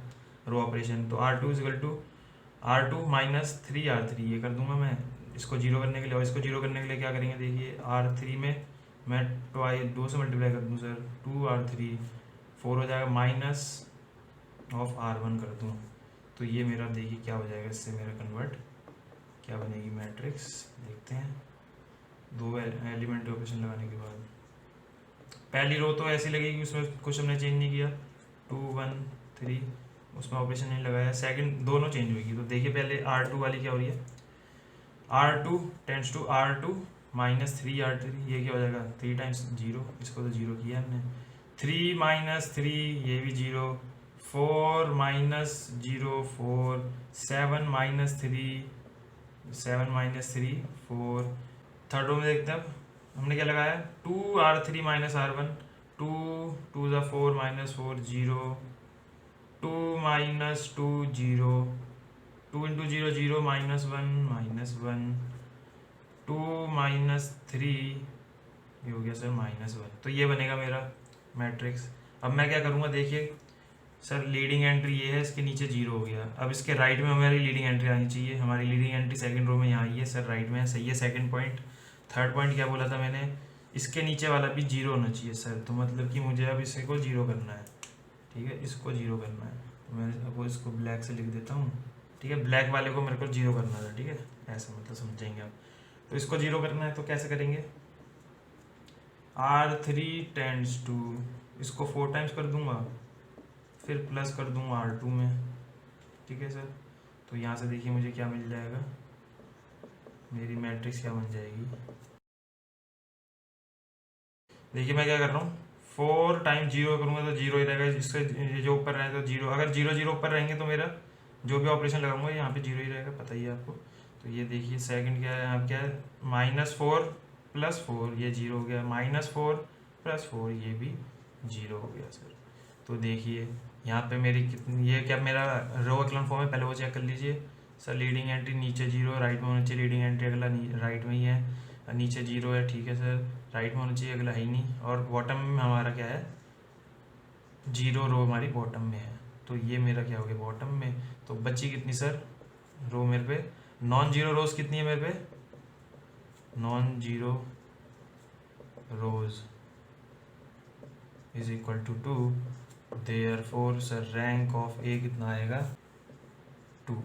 रो ऑपरेशन। तो R2 equal to R2 -3 R3 ये कर दूंगा मैं इसको जीरो करने के लिए, और इसको जीरो करने के लिए क्या करेंगे देखिए, R3 में मैं 2 से मल्टीप्लाई कर दूँ सर, 2R3 4 हो जाएगा, माइनस ऑफ R1 कर दूँ, तो ये मेरा देखिए क्या हो जाएगा, इससे मेरा कन्वर्ट क्या बनेगी मैट्रिक्स, देखते हैं। दो एलिमेंट ऑपरेशन लगाने के बाद पहली रो तो ऐसी लगेगी, उसमें कुछ हमने चेंज नहीं किया, 2 1 3 उसमें ऑपरेशन नहीं लगाया। सेकंड दोनों चेंज होगी, तो देखिए पहले R2 वाली क्या हो रही है, R2 tends to R2 -3 R3, ये क्या हो जाएगा 3 टाइम्स जीरो, इसको तो जीरो किया हमने, 3 - 3 ये भी जीरो, 4 - 0 4, 7 - 3 4। थर्ड रो में देखते हैं अब हमने क्या लगाया, 2R3 -R1, 2 2 ज़ा 4 -4 0, 2 -2 0, 2 × 0 0 -1 -1, 2 -3 ये हो गया सर -1, तो ये बनेगा मेरा मैट्रिक्स। अब मैं क्या करूँगा देखिए सर, लीडिंग एंट्री ये है, इसके नीचे जीरो हो गया, अब इसके राइट में हमारी लीडिंग एंट्री आनी चाहिए, हमारी लीडिंग एंट्री सेकंड रो में यहाँ आई है सर, राइट में सही है सेकंड पॉइंट। थर्ड पॉइंट क्या बोला था मैंने, इसके नीचे वाला भी जीरो होना चाहिए सर, तो मतलब कि मुझे अब इसको जीरो करना है, ठीक है, इसको जीरो करना है, तो मैं अब इसको ब्लैक से लिख देता हूँ, ठीक है, ब्लैक वाले को मेरे को जीरो करना था, ठीक है, ऐसा मतलब समझेंगे आप। तो इसको जीरो करना है तो कैसे करेंगे, R3 टेंड्स टू, इसको 4 टाइम्स कर दूंगा, फिर प्लस कर दूंगा R2 में, ठीक है सर। तो यहाँ से देखिए मुझे क्या मिल जाएगा, मेरी मैट्रिक्स क्या बन जाएगी, देखिए मैं क्या कर रहा हूँ, 4 टाइम जीरो करूँगा तो जीरो ही रहेगा, इससे जो ऊपर रहे तो जीरो, अगर जीरो जीरो ऊपर रहेंगे तो मेरा जो भी ऑपरेशन लगाऊंगा यहाँ पे जीरो ही रहेगा, पता ही है आपको। तो ये देखिए सेकंड क्या है यहाँ, क्या है -4 + 4 ये जीरो हो गया, -4 + 4 ये भी जीरो हो गया सर। तो देखिए यहाँ पे मेरी कितनी, ये क्या मेरा रो एक्लोन फॉर्म है, पहले वो चेक कर लीजिए सर, लीडिंग एंट्री नीचे जीरो, राइट में होना चाहिए लीडिंग एंट्री, अगला राइट में ही है, नीचे जीरो है, ठीक है सर, राइट में होना चाहिए, अगला है ही नहीं, और बॉटम में हमारा क्या है, जीरो रो हमारी बॉटम में है, तो ये मेरा क्या हो गया बॉटम में। तो बची कितनी सर रो मेरे पे, नॉन जीरो रोज कितनी है मेरे पे, non zero rows is equal to 2, therefore sir rank of A कितना आएगा 2,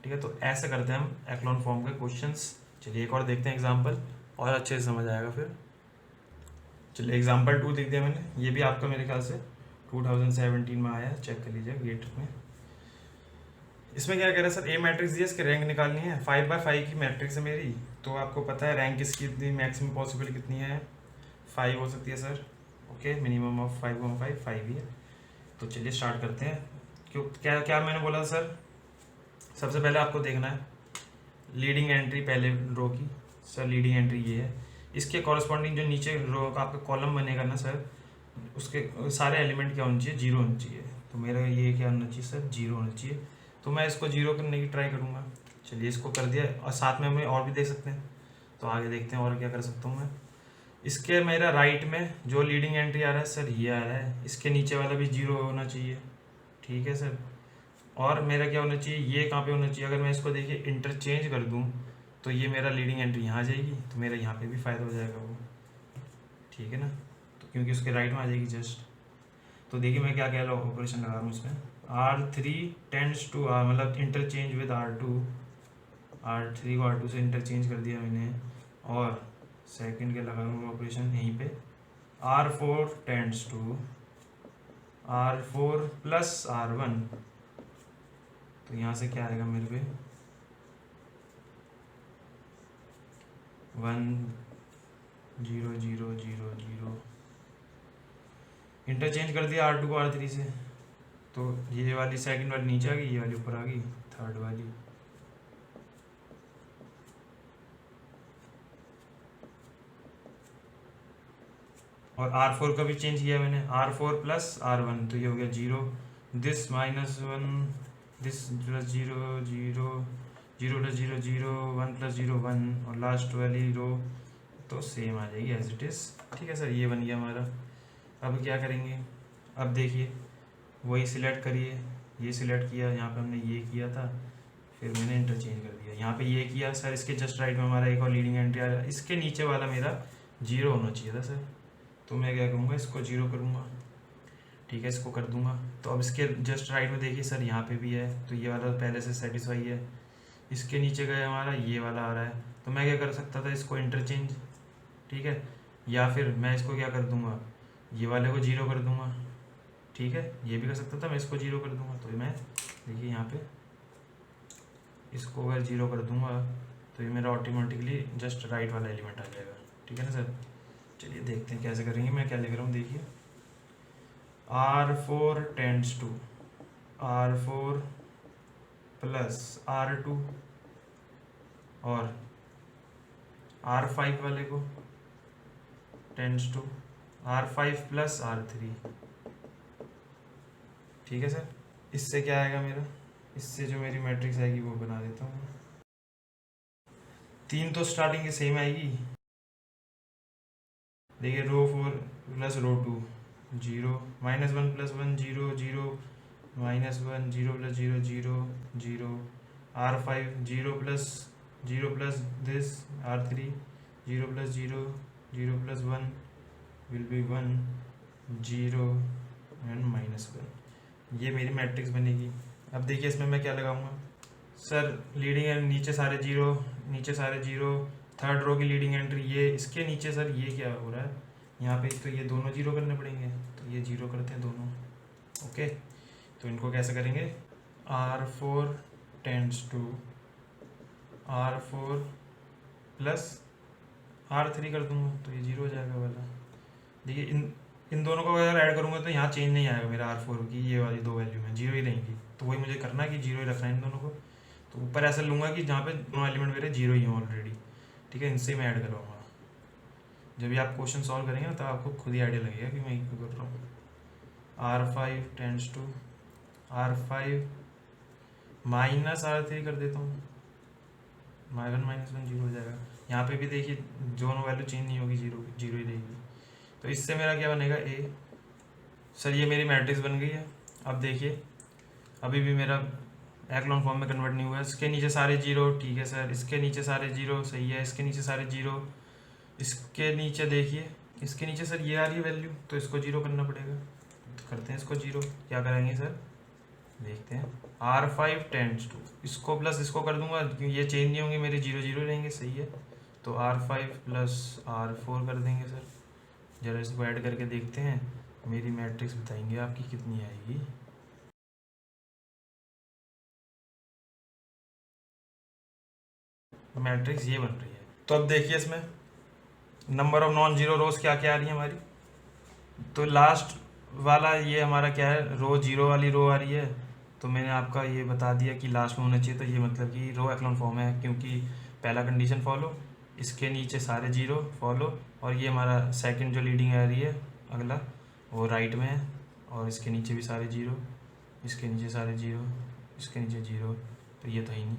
ठीक है। तो ऐसे करते हैं हम एक्लोन फॉर्म के क्वेश्चंस। चलिए एक और देखते हैं एग्जांपल, और अच्छे से समझ आएगा फिर। चलिए एग्जांपल 2 लिख दिया मैंने, ये भी आपका मेरे ख्याल से 2017 में आया, चेक कर लीजिए गेट में। इसमें क्या कह रहा है सर, ए मैट्रिक्स दिया, इसकी रैंक निकालनी है, 5/5 की मैट्रिक्स है मेरी, तो आपको पता है रैंक इसकी कितनी मैक्सिमम पॉसिबल कितनी है, 5 हो सकती है सर, ओके, मिनिमम ऑफ 5/5 5 ही है। तो चलिए स्टार्ट करते हैं। क्यों क्या क्या मैंने बोला था सर, सबसे पहले आपको देखना है लीडिंग एंट्री पहले रो की, सर लीडिंग एंट्री ये है, इसके कॉरस्पॉन्डिंग जो नीचे रो का आपका कॉलम बनेगा ना सर, उसके सारे एलिमेंट क्या होने चाहिए, जीरो होने चाहिए, तो मेरा ये क्या होना चाहिए सर, जीरो होना चाहिए, तो मैं इसको जीरो करने की ट्राई करूँगा। चलिए इसको कर दिया, और साथ में हमें और भी देख सकते हैं, तो आगे देखते हैं और क्या कर सकता हूँ मैं। इसके मेरा राइट में जो लीडिंग एंट्री आ रहा है सर ये आ रहा है, इसके नीचे वाला भी जीरो होना चाहिए, ठीक है सर। और मेरा क्या होना चाहिए, ये कहाँ पे होना चाहिए, अगर मैं इसको देखिए इंटरचेंज कर दूँ तो ये मेरा लीडिंग एंट्री यहाँ आ जाएगी, तो मेरा यहाँ पे भी फ़ायदा हो जाएगा वो, ठीक है ना। तो क्योंकि उसके राइट में आ जाएगी जस्ट। तो देखिए मैं क्या क्या ऑपरेशन लगा रहा हूँ इसमें, R3 टेंड्स टू R, मतलब इंटरचेंज विद R2, R3 को R2 से इंटरचेंज कर दिया मैंने, और सेकंड के लगा रहा हूँ ऑपरेशन यहीं पे, R4 tends to R4 plus R1, तो यहाँ से क्या आएगा मेरे पे 1 0 0 0 0, इंटरचेंज कर दिया R2 को R3 से, तो ये वाली सेकंड वाली नीचे आ गई, ये वाली ऊपर आ गई थर्ड वाली। और R4 का भी चेंज किया मैंने, R4 प्लस R1, तो ये हो गया 0, this -1, this plus 0 0 0 plus 0 0, 1 plus 0 1, और लास्ट वाली रो तो सेम आ जाएगी एज इट इज़, ठीक है सर। ये बन गया हमारा। अब क्या करेंगे, अब देखिए वही सिलेक्ट करिए, ये सिलेक्ट किया, यहाँ पे हमने ये किया था, फिर मैंने इंटरचेंज कर दिया, यहाँ पे ये किया सर। इसके जस्ट राइट में हमारा एक और लीडिंग एंट्री आ रहा है, इसके नीचे वाला मेरा 0 होना चाहिए था सर, तो मैं क्या करूँगा, इसको 0 करूँगा, ठीक है, इसको कर दूंगा। तो अब इसके जस्ट राइट में देखिए सर यहाँ पे भी है, तो ये वाला पहले से सेटिस्फाई है। इसके नीचे गए हमारा ये वाला आ रहा है, तो मैं क्या कर सकता था, इसको इंटरचेंज, ठीक है, या फिर मैं इसको क्या कर दूंगा, ये वाले को 0 कर दूंगा, ठीक है, ये भी कर सकता था, मैं इसको 0 कर दूंगा। तो मैं देखिए यहाँ पे इसको अगर 0 कर दूंगा तो ये मेरा ऑटोमेटिकली जस्ट राइट वाला एलिमेंट आ जाएगा, ठीक है ना सर। चलिए देखते हैं कैसे करेंगे, मैं क्या लिख रहा हूँ देखिए, R4 tends to R4 plus R2, और R5 वाले को tends to R5 plus R3, ठीक है सर। इससे क्या आएगा मेरा, इससे जो मेरी मैट्रिक्स आएगी वो बना देता हूँ। 3 तो स्टार्टिंग की सेम आएगी, देखिए रो 4 plus row 2 0, -1 plus 1 0 0, -1 0 plus 0 0 0, R5 0 plus this R3 0 plus 0 0 plus 1 will be 1 0 and -1, ये मेरी मैट्रिक्स बनेगी। अब देखिए इसमें मैं क्या लगाऊंगा सर, लीडिंग एंड नीचे सारे 0, नीचे सारे 0, थर्ड रो की लीडिंग एंट्री ये, इसके नीचे सर ये क्या हो रहा है यहाँ पे, तो ये दोनों 0 करने पड़ेंगे, तो ये 0 करते हैं दोनों, ओके। तो इनको कैसे करेंगे, R4 tends to R4 plus R3 कर दूंगा, तो ये 0 हो जाएगा वाला। देखिए इन दोनों को अगर ऐड करूँगा तो यहाँ चेंज नहीं आएगा मेरा, R4 की ये वाली दो वैल्यू में 0 ही रहेंगी, तो वही मुझे करना है कि 0 ही रखना है इन दोनों को। तो ऊपर ऐसा लूँगा कि जहाँ पे दोनों एलिमेंट मेरे 0 ही हों ऑलरेडी, ठीक है, इनसे मैं ऐड करवाऊँगा। जब भी आप क्वेश्चन सॉल्व करेंगे ना तो आपको खुद ही आइडिया लगेगा कि मैं क्यों कर रहा हूँ। R5 tends to R5 minus R3 कर देता हूँ, -1 0 हो जाएगा। यहाँ पे भी देखिए दोनों वैल्यू चेंज नहीं होगी, 0 0 ही रहेगी। तो इससे मेरा क्या बनेगा, A। सर ये मेरी मैट्रिक्स बन गई है। अब देखिए अभी भी मेरा एक्लॉन फॉर्म में कन्वर्ट नहीं हुआ है, इसके नीचे सारे 0, ठीक है सर, इसके नीचे सारे 0 सही है, इसके नीचे सारे 0, इसके नीचे देखिए, इसके नीचे सर ये आ रही है वैल्यू, तो इसको 0 करना पड़ेगा, तो करते हैं इसको 0। क्या करेंगे सर, देखते हैं, R5 टेंड्स टू, इसको प्लस इसको कर दूंगा क्योंकि ये चेंज नहीं होंगे मेरे, 0 0 रहेंगे, सही है। तो R5 प्लस R4 कर देंगे सर। जरा इसको ऐड करके देखते हैं, मेरी मैट्रिक्स बताएंगे आपकी कितनी आएगी। मैट्रिक्स ये बन रही है। तो अब देखिए इसमें नंबर ऑफ नॉन जीरो रोज क्या क्या आ रही है हमारी, तो लास्ट वाला ये हमारा क्या है, रो 0 वाली रो आ रही है, तो मैंने आपका ये बता दिया कि लास्ट में होना चाहिए, तो ये मतलब कि रो एक्लॉन फॉर्म है, क्योंकि पहला कंडीशन फॉलो, इसके नीचे सारे 0 फॉलो, और ये हमारा सेकंड जो लीडिंग आ रही है अगला वो राइट में है, और इसके नीचे भी सारे 0, इसके नीचे सारे 0, इसके नीचे 0, तो ये तो ही नहीं,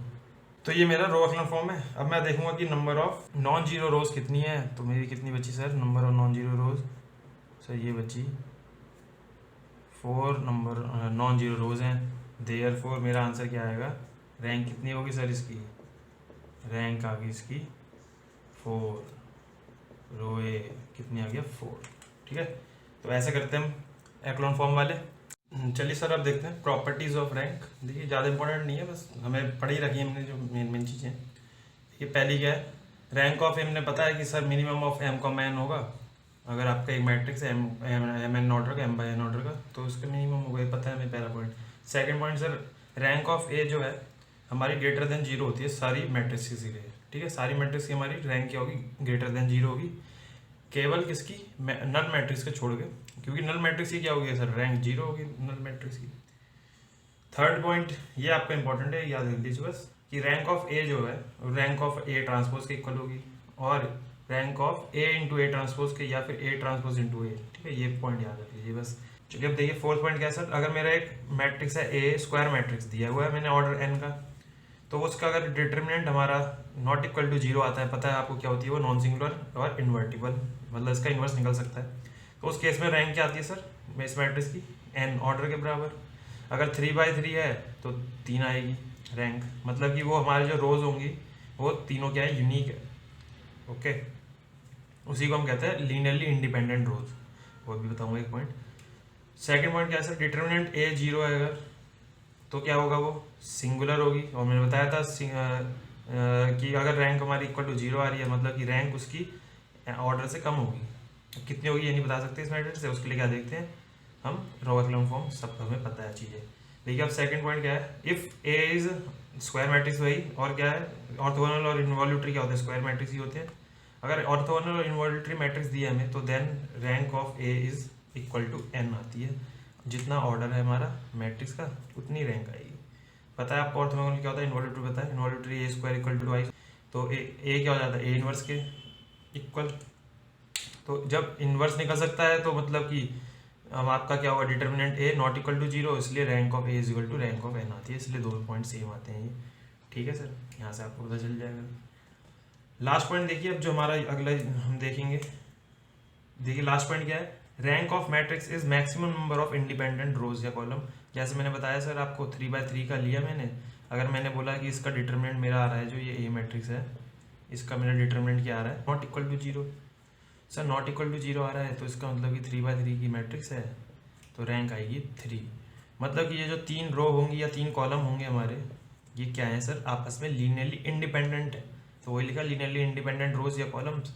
तो ये मेरा रो एक्लॉन फॉर्म है। अब मैं देखूंगा कि नंबर ऑफ नॉन जीरो रोज कितनी है। तो मेरी कितनी बची sir, number of non zero rose sir ये बची 4 नंबर नॉन जीरो रोज हैं। देयरफॉर मेरा आंसर क्या आएगा, रैंक कितनी होगी सर इसकी, रैंक आ गई इसकी 4, रो ए कितनी आ गया 4। ठीक है, तो ऐसे करते हैं हम एक्लॉन फॉर्म वाले। चलिए सर अब देखते हैं प्रॉपर्टीज़ ऑफ रैंक। देखिए ज़्यादा इंपॉर्टेंट नहीं है, बस हमें पढ़ी रखी है हमने जो मेन मेन चीज़ें। ये पहली क्या है, रैंक ऑफ एम ने पता है कि सर मिनिमम ऑफ एम का एन होगा। अगर आपका एक मैट्रिक्स है एम एन ऑर्डर का, एम बाई एन ऑर्डर का, तो उसका मिनिमम होगा, ये पता है हमें पहला point. Second point sir, rank of A जो है हमारी ग्रेटर देन जीरो होती है सारी मैट्रिक्स की लिए। ठीक है, सारी मैट्रिक्स की हमारी रैंक क्या होगी, ग्रेटर देन जीरो होगी, केवल किसकी, नल मैट्रिक्स को छोड़ के, क्योंकि नल मैट्रिक्स की क्या होगी सर, रैंक जीरो होगी नल मैट्रिक्स की। थर्ड पॉइंट ये आपका इंपॉर्टेंट है, याद रख लीजिए बस, कि रैंक ऑफ ए जो है रैंक ऑफ ए ट्रांसपोज के इक्वल होगी, और rank of A into A transpose के, या फिर ए ट्रांसपोज इंटू ए। ठीक है, ये पॉइंट याद रख लीजिए बस। चलिए अब देखिए फोर्थ पॉइंट क्या है सर, अगर मेरा एक मैट्रिक्स है ए, स्क्वायर मैट्रिक्स दिया हुआ है मैंने ऑर्डर एन का, तो उसका अगर डिटर्मिनेंट हमारा नॉट इक्वल टू जीरो आता है, पता है आपको क्या होती है वो, नॉन सिंगुलर और इन्वर्टिबल, मतलब इसका इन्वर्स निकल सकता है। तो उस केस में रैंक क्या आती है सर इस मैट्रिक्स की, एन ऑर्डर के बराबर। अगर 3/3 है तो 3 आएगी रैंक, मतलब कि वो हमारे जो रोज होंगी वो तीनों क्या है, यूनिक है। ओके, उसी को हम कहते हैं लीनियरली इंडिपेंडेंट रोज, वो भी बताऊंगा एक पॉइंट। सेकंड पॉइंट क्या है सर, डिटर्मिनेंट ए जीरो है अगर, तो क्या होगा वो सिंगुलर होगी। और मैंने बताया था कि अगर रैंक हमारी इक्वल टू जीरो आ रही है, मतलब कि रैंक उसकी ऑर्डर से कम होगी। कितनी होगी ये नहीं बता सकते इस मैट्रिक्स से, उसके लिए क्या देखते हैं हम, रो एक्लॉन फॉर्म, सब हमें पता है चीज़ें। देखिए अब सेकंड पॉइंट क्या है, if A is square matrix वही, और क्या है ऑर्थोगोनल और इनवॉल्यूटरी क्या होते हैं, स्क्वायर मैट्रिक्स ही होते हैं। अगर ऑर्थोगोनल और इनवॉल्यूटरी मैट्रिक्स दिया हमें, तो then rank of A is equal to n आती है। जितना ऑर्डर है हमारा मैट्रिक्स का उतनी रैंक आएगी। पता है आपको ऑर्थोगोनल क्या होता है, इनवॉल्यूटरी पता है, involutory A square equal to I, तो ए क्या हो जाता है, ए इनवर्स के इक्वल। तो जब इनवर्स निकल सकता है तो मतलब कि अब आपका क्या होगा, determinant A not equal to zero, इसलिए rank of A is equal to rank of n आती है, इसलिए दोनों पॉइंट सेम आते हैं ये। ठीक है सर, यहाँ से आपको पता चल जाएगा। लास्ट पॉइंट देखिए अब जो हमारा अगला हम देखेंगे, देखिए लास्ट पॉइंट क्या है, rank of matrix is maximum number of independent rows या कॉलम। जैसे मैंने बताया सर आपको 3/3 का लिया मैंने, अगर मैंने बोला कि इसका डिटर्मिनेंट मेरा आ रहा है, जो ये ए मैट्रिक्स है इसका मेरा डिटर्मिनेंट क्या आ रहा है, not equal to zero. Sir not equal to zero आ रहा है तो इसका मतलब कि 3/3 की मैट्रिक्स है, तो रैंक आएगी 3। मतलब कि ये जो 3 रो होंगी या 3 कॉलम होंगे हमारे, ये क्या है सर, आपस में लीनियरली इंडिपेंडेंट है। तो वही लिखा, लीनियरली इंडिपेंडेंट रोज या कॉलम्स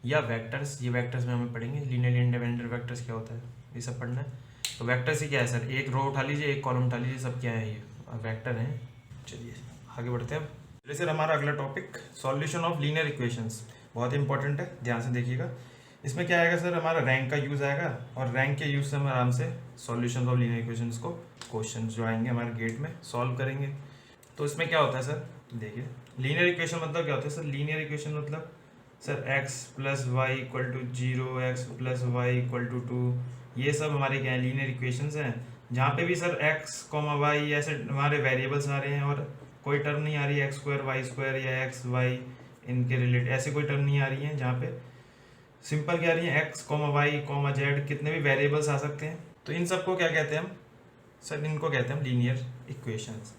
या वेक्टर्स। ये वेक्टर्स में हमें पढ़ेंगे लीनियरली इंडिपेंडेंट वेक्टर्स क्या होता है, ये सब पढ़ना है। तो वेक्टर्स ही क्या है सर, एक रो उठा लीजिए, एक कॉलम उठा लीजिए, सब क्या है ये वेक्टर हैं। चलिए आगे बढ़ते हैं अब। चलिए सर हमारा अगला topic solution of linear equations, बहुत इंपॉर्टेंट है, ध्यान से देखिएगा। इसमें क्या आएगा सर, हमारा रैंक का यूज़ आएगा, और रैंक के यूज़ से हम आराम से सॉल्यूशन ऑफ लीनियर इक्वेशंस को, क्वेश्चन जो आएंगे हमारे गेट में, सॉल्व करेंगे। तो इसमें क्या होता है सर, देखिए लीनियर इक्वेशन मतलब क्या होता है सर, लीनियर इक्वेशन मतलब sir x plus y equal to 0, x plus y equal to 2, ये सब हमारे क्या है, लीनियर इक्वेशंस हैं। जहाँ पे भी सर x, y ऐसे हमारे वेरिएबल्स आ रहे हैं और कोई टर्म नहीं आ रही है एक्स स्क्वायर वाई स्क्वायर या एक्स वाई इनके रिलेटेड, ऐसे कोई टर्म नहीं आ रही है, जहाँ पे सिंपल क्या आ रही है x, y, z, कितने भी वेरिएबल्स आ सकते हैं। तो इन सबको क्या कहते हैं हम सर, इनको कहते हैं हम लीनियर इक्वेशंस।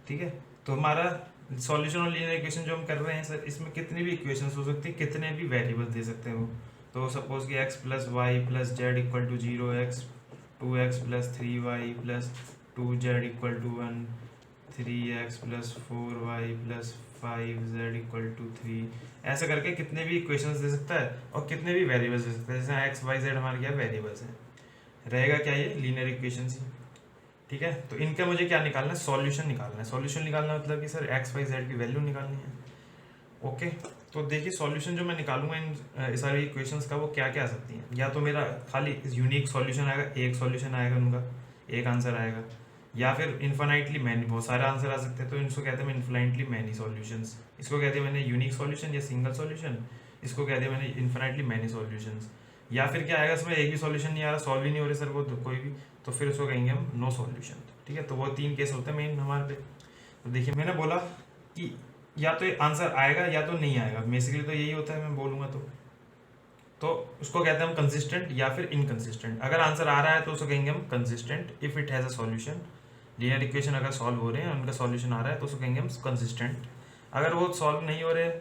ठीक है, तो हमारा सॉल्यूशन ऑफ लीनियर इक्वेशन जो हम कर रहे हैं सर, इसमें कितनी भी इक्वेशंस हो सकती है, कितने भी वेरिएबल्स दे सकते हैं वो। तो सपोज कि x plus y plus z equal to 0, x 2x plus 3y plus 2z equal to 1, 3x plus 4y plus 5z equal to 3, ऐसे करके कितने भी इक्वेशंस दे सकता है और कितने भी वेरिएबल्स दे सकता है। जैसे x, y, z हमारे क्या वेरिएबल्स हैं, रहेगा क्या ये लीनियर इक्वेशंस ही। ठीक है, तो इनका मुझे क्या निकालना है, सॉल्यूशन निकालना है। सॉल्यूशन निकालना मतलब कि सर x, y, z की वैल्यू निकालनी है। ओके, तो देखिए सॉल्यूशन जो मैं निकालूंगा इन सारी इक्वेशंस का, वो क्या क्या आ सकती हैं। या तो मेरा खाली यूनिक सॉल्यूशन आएगा, एक सॉल्यूशन आएगा उनका, एक आंसर आएगा, या फिर इन्फाइनाइटली मैनी, बहुत सारे आंसर आ सकते हैं, तो इनको कहते हैं इन्फाइनाइटली मैनी सॉल्यूशंस। इसको कहते हैं मैंने यूनिक सॉल्यूशन या सिंगल सॉल्यूशन, इसको कहते हैं मैंने इन्फाइनाइटली मैनी सॉल्यूशंस। या फिर क्या आएगा इसमें, एक भी सॉल्यूशन नहीं आ रहा, सॉल्व ही नहीं हो रहे सर वो तो कोई भी, तो फिर उसको कहेंगे हम नो सॉल्यूशन। ठीक है, तो वो 3 केस होते हैं मेन हमारे पे। तो देखिए मैंने बोला कि या तो आंसर आएगा या तो नहीं आएगा, बेसिकली तो यही होता है मैं बोलूँगा तो उसको कहते हैं हम कंसिस्टेंट या फिर इनकंसिस्टेंट। अगर आंसर आ रहा है तो उसको कहेंगे हम consistent if it has a solution. Linear equation अगर सॉल्व हो रहे हैं, उनका सॉल्यूशन आ रहा है तो उसको कहेंगे हम कंसिस्टेंट। अगर वो सॉल्व नहीं हो रहे,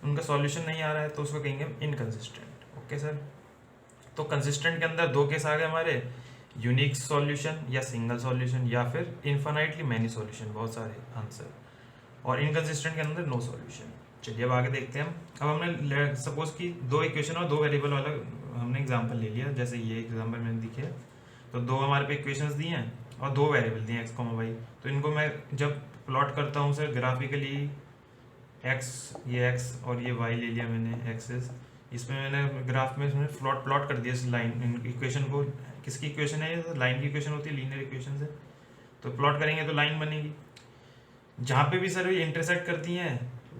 उनका सॉल्यूशन नहीं आ रहा है तो उसको कहेंगे हम इनकंसिस्टेंट। ओके सर, तो कंसिस्टेंट के अंदर दो केस आ गए हमारे, यूनिक सॉल्यूशन या सिंगल सॉल्यूशन, या फिर इन्फानाइटली मैनी सॉल्यूशन, बहुत सारे आंसर। और इनकंसिस्टेंट के अंदर नो सॉल्यूशन। चलिए अब आगे देखते हैं हम। अब हमने सपोज कि दो इक्वेशन और दो वेरिएबल वाला हमने एग्जांपल ले लिया, जैसे ये एग्जांपल मैंने दिखे। तो दो हमारे पे इक्वेशंस दिए हैं और दो वेरिएबल दिए हैं एक्स कॉमा वाई। तो इनको मैं जब प्लॉट करता हूँ सर ग्राफिकली, एक्स, ये एक्स और ये वाई ले लिया मैंने एक्सेस, इसमें मैंने ग्राफ में इसमें प्लॉट कर दिया इस लाइन इक्वेशन को। किसकी इक्वेशन है ये? लाइन की इक्वेशन होती है, लीनियर इक्वेशन से। तो प्लॉट करेंगे तो लाइन बनेगी। जहाँ पे भी सर ये इंटरसेक्ट करती हैं,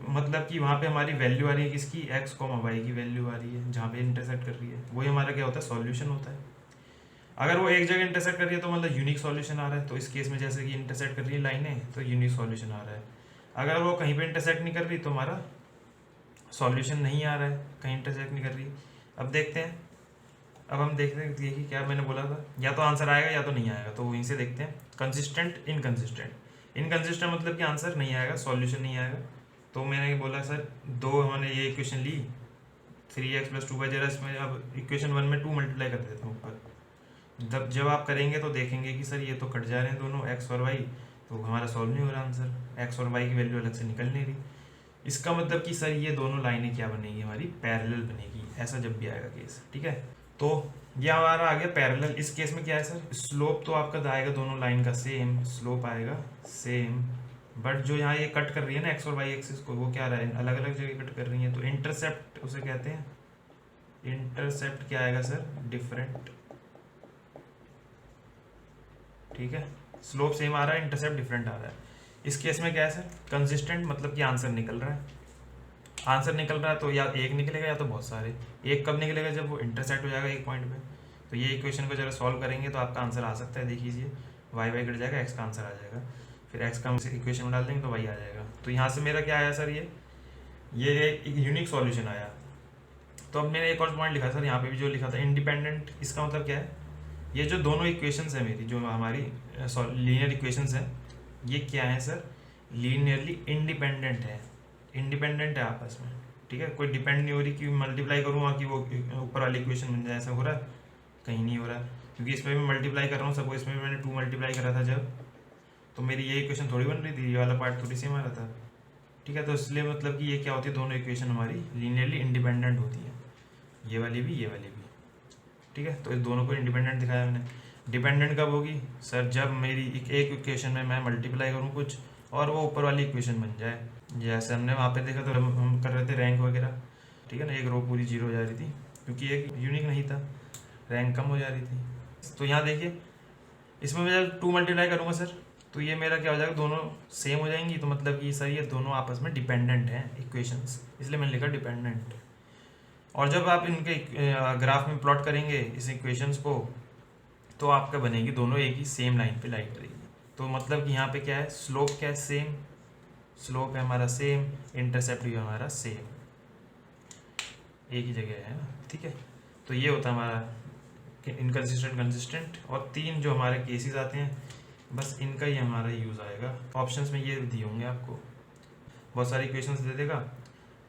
मतलब कि वहाँ पे हमारी वैल्यू आ रही है किसकी? एक्स कॉमा वाई की वैल्यू आ रही है, जहाँ पे इंटरसेक्ट कर रही है वही हमारा क्या होता है? सॉल्यूशन होता है। अगर वो एक जगह इंटरसेक्ट कर रही है तो मतलब यूनिक सॉल्यूशन आ रहा है। तो इस केस में जैसे कि इंटरसेक्ट कर रही है लाइनें, तो यूनिक सॉल्यूशन आ रहा है। अगर वो कहीं पे इंटरसेक्ट नहीं कर रही तो हमारा सॉल्यूशन नहीं आ रहा है, कहीं इंटरसेक्ट नहीं कर रही। अब देखते हैं, अब हम देखते हैं कि क्या मैंने बोला था, या तो आंसर आएगा या तो नहीं आएगा। तो वहीं से देखते हैं कंसिस्टेंट इनकंसिस्टेंट। इनकंसिस्टेंट मतलब कि आंसर नहीं आएगा, सॉल्यूशन नहीं आएगा। तो मैंने बोला सर दो हमने ये इक्वेशन ली 3x+2y, जरा इसमें अब इक्वेशन 1 में 2 मल्टीप्लाई कर देता हूँ ऊपर। जब आप करेंगे तो देखेंगे कि सर ये तो कट जा रहे हैं दोनों x और y, तो हमारा सॉल्व नहीं हो रहा आंसर, x और y की वैल्यू अलग से निकल नहीं रही। इसका मतलब कि सर ये दोनों लाइनें क्या बनेगी? हमारी पैरेलल बनेगी। ऐसा जब भी आएगा केस, ठीक है। तो ये हमारा आ गया पैरेलल। इस केस में क्या है सर? स्लोप तो आपका आएगा दोनों लाइन का सेम, स्लोप आएगा सेम, बट जो यहाँ ये कट कर रही है ना एक्स और वाई एक्सिस को, वो क्या रहा है? अलग अलग जगह कट कर रही है। तो इंटरसेप्ट उसे कहते हैं। इंटरसेप्ट क्या आएगा सर? डिफरेंट, ठीक है। स्लोप सेम आ रहा है, इंटरसेप्ट डिफरेंट आ रहा है। इस केस में क्या है सर? कंसिस्टेंट, मतलब कि आंसर निकल रहा है। आंसर निकल रहा है तो या एक निकलेगा या तो बहुत सारे। एक कब निकलेगा? जब वो इंटरसेक्ट हो जाएगा एक पॉइंट पे। तो ये इक्वेशन को जरा सॉल्व करेंगे तो आपका आंसर आ सकता है। देख लीजिए, वाई वाई कट जाएगा, एक्स का आंसर आ जाएगा। फिर एक्स का इक्वेशन में डाल देंगे तो वाई आ जाएगा। तो यहाँ से मेरा क्या आया सर? ये एक यूनिक सॉल्यूशन आया। तो अब मैंने एक और पॉइंट लिखा सर, यहाँ पे भी जो लिखा था इंडिपेंडेंट। इसका मतलब क्या है? ये जो दोनों इक्वेशंस है मेरी, जो हमारी लीनियर इक्वेशंस है, ये क्या है सर? लीनियरली इंडिपेंडेंट है, इंडिपेंडेंट है आपस में, ठीक है। कोई डिपेंड नहीं हो रही कि मल्टीप्लाई करूँगा कि वो ऊपर वाली इक्वेशन बन जाए। ऐसा हो रहा है? कहीं नहीं हो रहा है, क्योंकि इसमें भी मल्टीप्लाई कर रहा हूँ। सपोज इसमें भी मैंने 2 मल्टीप्लाई करा था जब, तो मेरी ये इक्वेशन थोड़ी बन रही थी, ये वाला पार्ट थोड़ी सेम आ रहा था, ठीक है। तो इसलिए मतलब कि ये क्या होती है? दोनों इक्वेशन हमारी लीनियरली इंडिपेंडेंट होती है, ये वाली भी, ये वाली भी, ठीक है। तो इस दोनों को इंडिपेंडेंट दिखाया मैंने। डिपेंडेंट कब होगी सर? जब मेरी एक इक्वेशन में मैं मल्टीप्लाई करूँ कुछ और वो ऊपर वाली इक्वेशन बन जाए। जैसे हमने वहाँ पे देखा तो हम कर रहे थे रैंक वगैरह, ठीक है ना। एक रो पूरी 0 हो जा रही थी क्योंकि एक यूनिक नहीं था, रैंक कम हो जा रही थी। तो यहाँ देखिए, इसमें मैं जब 2 मल्टीप्लाई करूँगा सर, तो ये मेरा क्या हो जाएगा? दोनों सेम हो जाएंगी। तो मतलब कि सर ये दोनों आपस में डिपेंडेंट हैं इक्वेशंस, इसलिए मैंने लिखा डिपेंडेंट। और जब आप इनके ग्राफ में प्लॉट करेंगे इस इक्वेशंस को, तो आपका बनेगी दोनों एक ही सेम लाइन पे लाई करेगी। तो मतलब कि यहाँ पे क्या है? स्लोप क्या है? सेम, स्लोप है हमारा सेम, इंटरसेप्ट भी हमारा सेम, एक ही जगह है ना, ठीक है। तो ये होता है हमारा इनकंसिस्टेंट, कंसिस्टेंट। और 3 जो हमारे केसेस आते हैं, बस इनका ही हमारा यूज़ आएगा। ऑप्शंस में ये दिए होंगे आपको, बहुत सारी इक्वेशंस दे देगा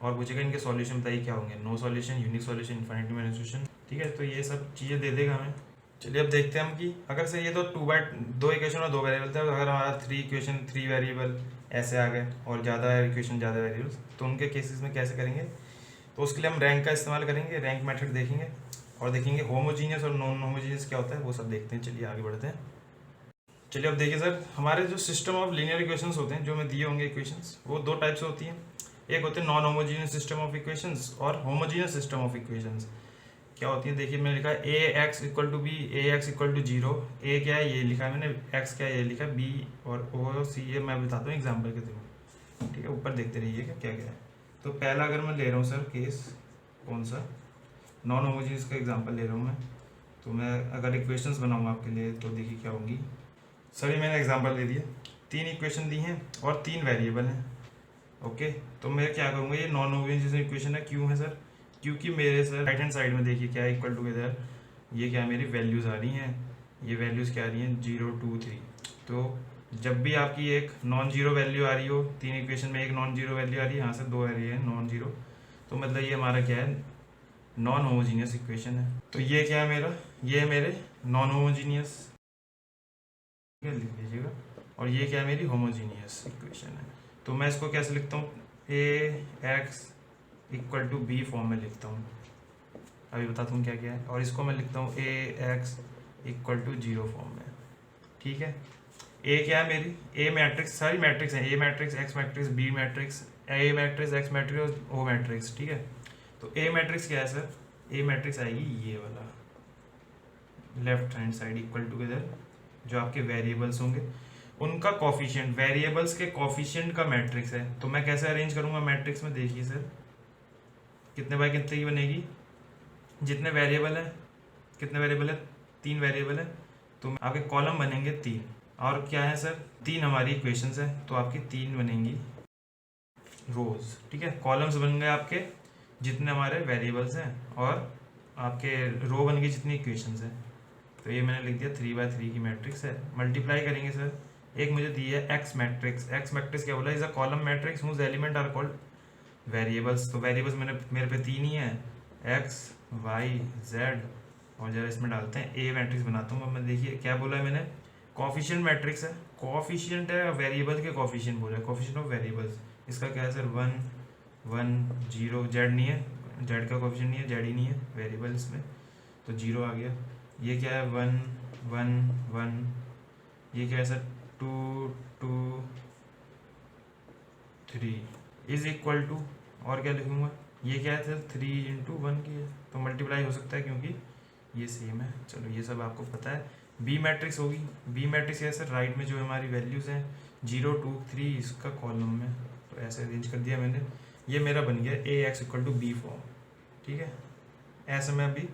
और पूछेगा इनके सॉल्यूशन बताइए क्या होंगे। No solution, unique solution, infinite many solution, ठीक है। तो ये सब चीज़ें दे देगा हमें। चलिए अब देखते हैं हम कि अगर से ये तो 2 इक्वेशन और 2 वेरिएबल थे, अगर हमारा 3 इक्वेशन 3 वेरिएबल ऐसे आ गए और ज़्यादा इक्वेशन ज़्यादा वेरिएबल्स, तो उनके केसेस में कैसे करेंगे? तो उसके लिए हम रैंक का इस्तेमाल करेंगे, रैंक मेथड देखेंगे और देखेंगे होमोजीनियस और नॉन होमोजीनियस क्या होता है, वो सब देखते हैं। चलिए आगे बढ़ते हैं। चलिए अब देखिए सर, हमारे जो सिस्टम ऑफ लीनियर इक्वेशंस होते हैं, जो में दिए होंगे इक्वेशंस, वो 2 टाइप से होती हैं। एक होते हैं non homogeneous system of equations और होमोजीनियस सिस्टम ऑफ इक्वेशंस। क्या होती है? देखिए मैंने लिखा है ax = b, ax = 0। a क्या है? ये लिखा है मैंने, x क्या है? ये लिखा है, b और o c, ये मैं बताता हूँ एग्जाम्पल के थ्रू, ठीक है। ऊपर देखते रहिए क्या क्या है। तो पहला अगर मैं ले रहा हूँ सर केस, कौन सा? नॉन होमोजीनियस का एग्जाम्पल ले रहा हूँ मैं। तो मैं अगर इक्वेशंस बनाऊँ आपके लिए तो देखिए क्या होंगी सर। ये मैंने एग्जाम्पल दे दिया, 3 इक्वेशन दी हैं और 3 वेरिएबल हैं, ओके, तो मैं क्या करूँगा, ये नॉन होमोजेनियस इक्वेशन है, क्यों है सर? क्योंकि मेरे सर राइट हैंड साइड में देखिए क्या इक्वल टुगेदर, ये क्या मेरी वैल्यूज़ आ रही हैं, ये वैल्यूज़ क्या आ रही हैं 0 2 3। तो जब भी आपकी एक नॉन जीरो वैल्यू आ रही हो, तीन इक्वेशन में एक नॉन जीरो वैल्यू आ रही है, यहाँ से दो आ रही है नॉन जीरो, तो मतलब ये हमारा क्या है, नॉन होमोजीनियस इक्वेशन है। तो ये क्या है मेरा, ये है मेरे नॉन होमोजीनियस, लिख लीजिएगा। और ये क्या है, मेरी होमोजीनियस इक्वेशन है। तो मैं इसको कैसे लिखता हूँ, A x equal to B form में लिखता हूँ, अभी बताता हूँ क्या क्या है। और इसको मैं लिखता हूँ A x equal to 0 form में, ठीक है। ए क्या है मेरी, ए मैट्रिक्स, सारी मैट्रिक्स है, A matrix, X matrix, B matrix, A matrix, X matrix और ओ मैट्रिक्स, ठीक है। तो ए मैट्रिक्स क्या है सर, ए मैट्रिक्स आएगी ये वाला, left hand side equal together जो आपके वेरिएबल्स होंगे उनका कॉफिशिएंट, वेरिएबल्स के कॉफिशिएंट का मैट्रिक्स है। तो मैं कैसे अरेंज करूंगा मैट्रिक्स में, देखिए सर कितने बाय कितने की बनेगी, जितने वेरिएबल है, कितने वेरिएबल है, 3 वेरिएबल है, तो आपके कॉलम बनेंगे 3, और क्या है सर 3 हमारी इक्वेशंस है, तो आपकी 3 बनेंगी रोज, ठीक है। कॉलम्स बन गए आपके जितने हमारे वेरिएबल्स हैं, और आपके रो बन गई जितनी इक्वेशंस हैं। तो ये मैंने लिख दिया 3x3 की मैट्रिक्स है। मल्टीप्लाई करेंगे सर, एक मुझे दी है एक्स मैट्रिक्स, एक्स मैट्रिक्स क्या बोला, is a column matrix whose element are called variables. तो वेरिएबल्स मेरे पे 3 ही है, एक्स वाई जेड, और जरा इसमें डालते हैं ए मैट्रिक्स बनाता हूँ मैं। देखिए क्या बोला है मैंने, कॉफिशिएंट मैट्रिक्स है, कॉफिशिएंट है वेरिएबल के कॉफिशिएंट बोला है, कॉफिशिएंट ऑफ वेरिएबल्स। इसका क्या है सर 1 1 0, जेड नहीं है, जेड का कॉफिशिएंट नहीं है, जेड ही नहीं है वेरिएबल इसमें, तो 0 आ गया। ये क्या है 1 1 1, ये क्या है सर 2 2 3 इज इक्वल टू, और क्या लिखूंगा, ये क्या है सर 3 इंटू 1 की है, तो मल्टीप्लाई हो सकता है क्योंकि ये सेम है। चलो ये सब आपको पता है। बी मैट्रिक्स होगी, बी मैट्रिक्स है सर राइट में जो हमारी वैल्यूज़ हैं 0 2 3 इसका कॉलम में, तो ऐसे अरेंज कर दिया मैंने। ये मेरा बन गया A x equal to B form, ठीक है। ऐसे मैं अभी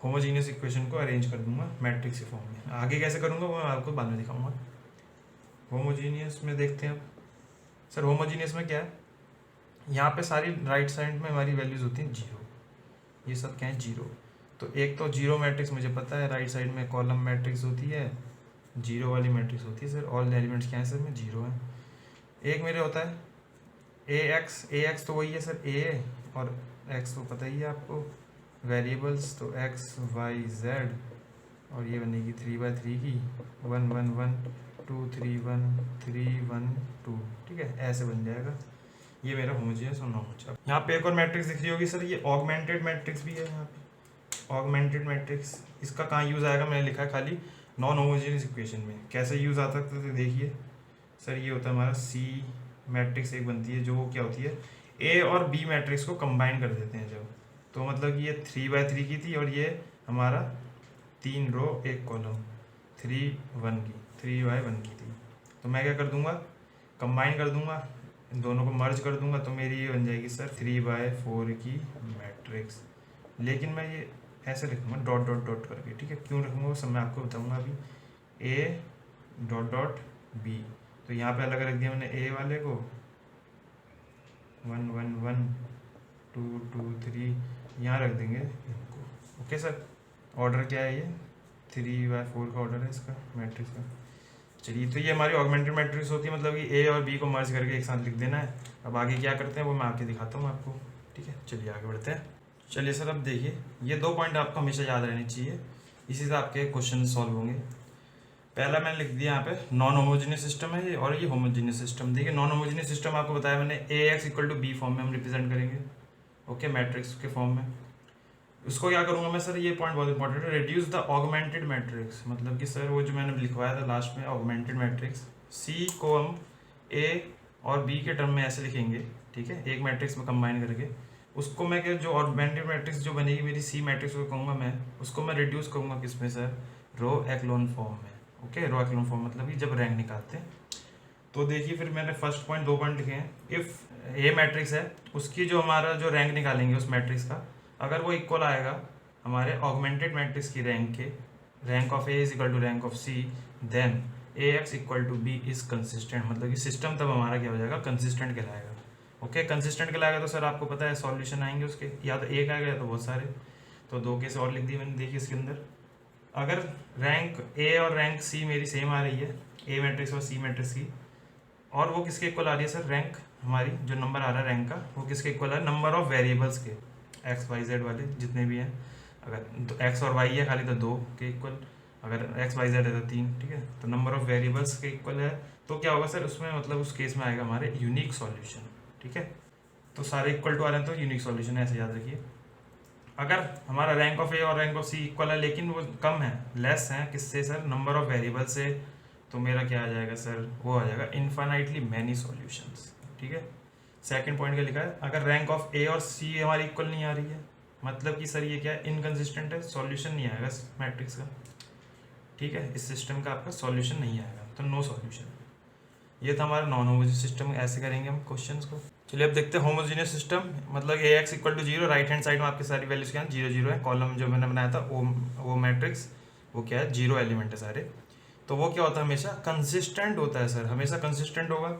होमोजीनियस इक्वेशन को अरेंज कर दूंगा मैट्रिक्स के फॉर्म में। आगे कैसे करूंगा वो मैं आपको बाद में दिखाऊंगा। होमोजीनियस में देखते हैं अब सर, होमोजीनियस में क्या है, यहाँ पे सारी राइट साइड में हमारी वैल्यूज होती हैं 0, ये सब क्या है 0। तो एक तो 0 मैट्रिक्स मुझे पता है, राइट साइड में कॉलम मैट्रिक्स होती है, 0 वाली मैट्रिक्स होती है सर, ऑल एलिमेंट्स क्या है सर में 0 है। एक मेरे होता है ए एक्स तो वही है सर ए, और एक्स तो पता ही है आपको वेरिएबल्स, तो एक्स वाई जेड, और ये बनेगी 3x3 की 1 1 1 2 3 1 3 1 2, ठीक है, ऐसे बन जाएगा। ये मेरा होमोजीनियस और नॉन होमोजीनियस। यहाँ पे एक और मैट्रिक्स दिख रही होगी सर, ये ऑगमेंटेड मैट्रिक्स भी है यहाँ पे, ऑगमेंटेड मैट्रिक्स। इसका कहाँ यूज़ आएगा, मैंने लिखा है खाली नॉन होमोजीनियस इक्वेशन में। कैसे यूज़ आता है तो देखिए सर, ये होता है हमारा सी मैट्रिक्स एक बनती है जो क्या होती है, ए और बी मैट्रिक्स को कंबाइन कर देते हैं जब, तो मतलब कि ये 3x3 की थी, और ये हमारा 3 रो 1 कॉलम 3 1 की 3y1 की थी। तो मैं क्या कर दूंगा, कंबाइन कर दूंगा, इन दोनों को मर्ज कर दूंगा, तो मेरी ये बन जाएगी सर 3/4 की मैट्रिक्स। लेकिन मैं ये ऐसे लिखूंगा डॉट डॉट डॉट करके, ठीक है। क्यों रखूँगा वो सब मैं आपको बताऊँगा अभी। ए डॉट डॉट बी, तो यहाँ पे अलग रख दिया मैंने ए वाले को 1 1 1 2 2 3, यहाँ रख देंगे इनको, ओके सर। ऑर्डर क्या है, ये 3/4 का ऑर्डर है इसका मैट्रिक्स का। चलिए, तो ये हमारी ऑगमेंटेड मैट्रिक्स होती है, मतलब कि ए और बी को मर्ज करके एक साथ लिख देना है। अब आगे क्या करते हैं वो मैं आगे दिखाता हूँ आपको, ठीक है। चलिए आगे बढ़ते हैं। चलिए सर, अब देखिए ये 2 पॉइंट आपको हमेशा याद रहने चाहिए, इसी से आपके क्वेश्चन सॉल्व होंगे। पहला मैंने लिख दिया यहाँ पे नॉन होमोजीनियस सिस्टम है ये, और ये होमोजीनियस सिस्टम। देखिए नॉन होमोजीनियस सिस्टम आपको बताया मैंने, A x equal to B form में हम रिप्रेजेंट करेंगे, ओके, मैट्रिक्स के फॉर्म में। उसको क्या करूँगा मैं सर, ये पॉइंट बहुत इंपॉर्टेंट है, रिड्यूस द ऑगमेंटेड मैट्रिक्स, मतलब कि सर वो जो मैंने लिखवाया था लास्ट में ऑगमेंटेड मैट्रिक्स, सी को हम ए और बी के टर्म में ऐसे लिखेंगे, ठीक है, एक मैट्रिक्स में कंबाइन करके। उसको मैं क्या, जो ऑगमेंटेड मैट्रिक्स जो बनेगी मेरी सी मैट्रिक्स को कहूँगा मैं, उसको मैं रिड्यूस करूँगा किस में सर, रो एक्लोन फॉर्म में, ओके। रो एक्लोन फॉर्म मतलब कि जब रैंक निकालते हैं। तो देखिए फिर मैंने फर्स्ट पॉइंट 2 पॉइंट लिखे हैं। इफ़ ए मैट्रिक्स है, उसकी जो हमारा जो रैंक निकालेंगे उस मैट्रिक्स का, अगर वो इक्वल आएगा हमारे ऑगमेंटेड मैट्रिक्स की रैंक के, rank of A is equal to rank of C, then A x equal to B is consistent, मतलब कि सिस्टम तब हमारा क्या हो जाएगा, कंसिस्टेंट कहलाएगा। ओके, कंसिस्टेंट के लाएगा तो सर आपको पता है सॉल्यूशन आएंगे उसके, या तो एक आएगा या तो बहुत सारे। तो 2 केस और लिख दिए मैंने, देखिए इसके अंदर अगर रैंक ए और रैंक सी मेरी सेम आ रही है, ए मैट्रिक्स और सी मैट्रिक्स की, और वो किसके इक्वल आ रही है सर, रैंक हमारी जो नंबर आ रहा है रैंक का वो किसके इक्वल है, नंबर ऑफ वेरिएबल्स के, एक्स वाई जेड वाले जितने भी हैं। अगर तो एक्स और वाई है खाली तो 2 के इक्वल, अगर एक्स वाई जेड है तो 3, ठीक है। तो नंबर ऑफ वेरिएबल्स के इक्वल है, तो क्या होगा सर उसमें, मतलब उस केस में आएगा हमारे यूनिक सॉल्यूशन, ठीक है। तो सारे इक्वल टू आ रहे हैं तो यूनिक सॉल्यूशन है, ऐसे याद रखिए। अगर हमारा रैंक ऑफ ए और रैंक ऑफ सी इक्वल है लेकिन वो कम है, लेस है किससे सर, नंबर ऑफ वेरिएबल से, तो मेरा क्या आ जाएगा सर, वो आ जाएगा इनफाइनाइटली मैनी सॉल्यूशंस, ठीक है। सेकंड पॉइंट क्या लिखा है, अगर रैंक ऑफ ए और सी हमारी इक्वल नहीं आ रही है, मतलब कि सर ये क्या है, इनकंसिस्टेंट है, सॉल्यूशन नहीं आएगा मैट्रिक्स का, ठीक है। इस सिस्टम का आपका सॉल्यूशन नहीं आएगा, तो नो सॉल्यूशन। ये था हमारा नॉन होमोजीनियस सिस्टम, ऐसे करेंगे हम क्वेश्चंस को। चलिए अब देखते हैं होमोजीनियस सिस्टम, मतलब A x equal to 0, right hand side में आपकी सारी वैल्यूज क्या है, 0 0 है। कॉलम जो मैंने बनाया था वो मैट्रिक्स वो क्या है, 0 एलिमेंट है सारे। तो वो क्या होता है, हमेशा कंसिस्टेंट होता है सर, हमेशा कंसिस्टेंट होगा,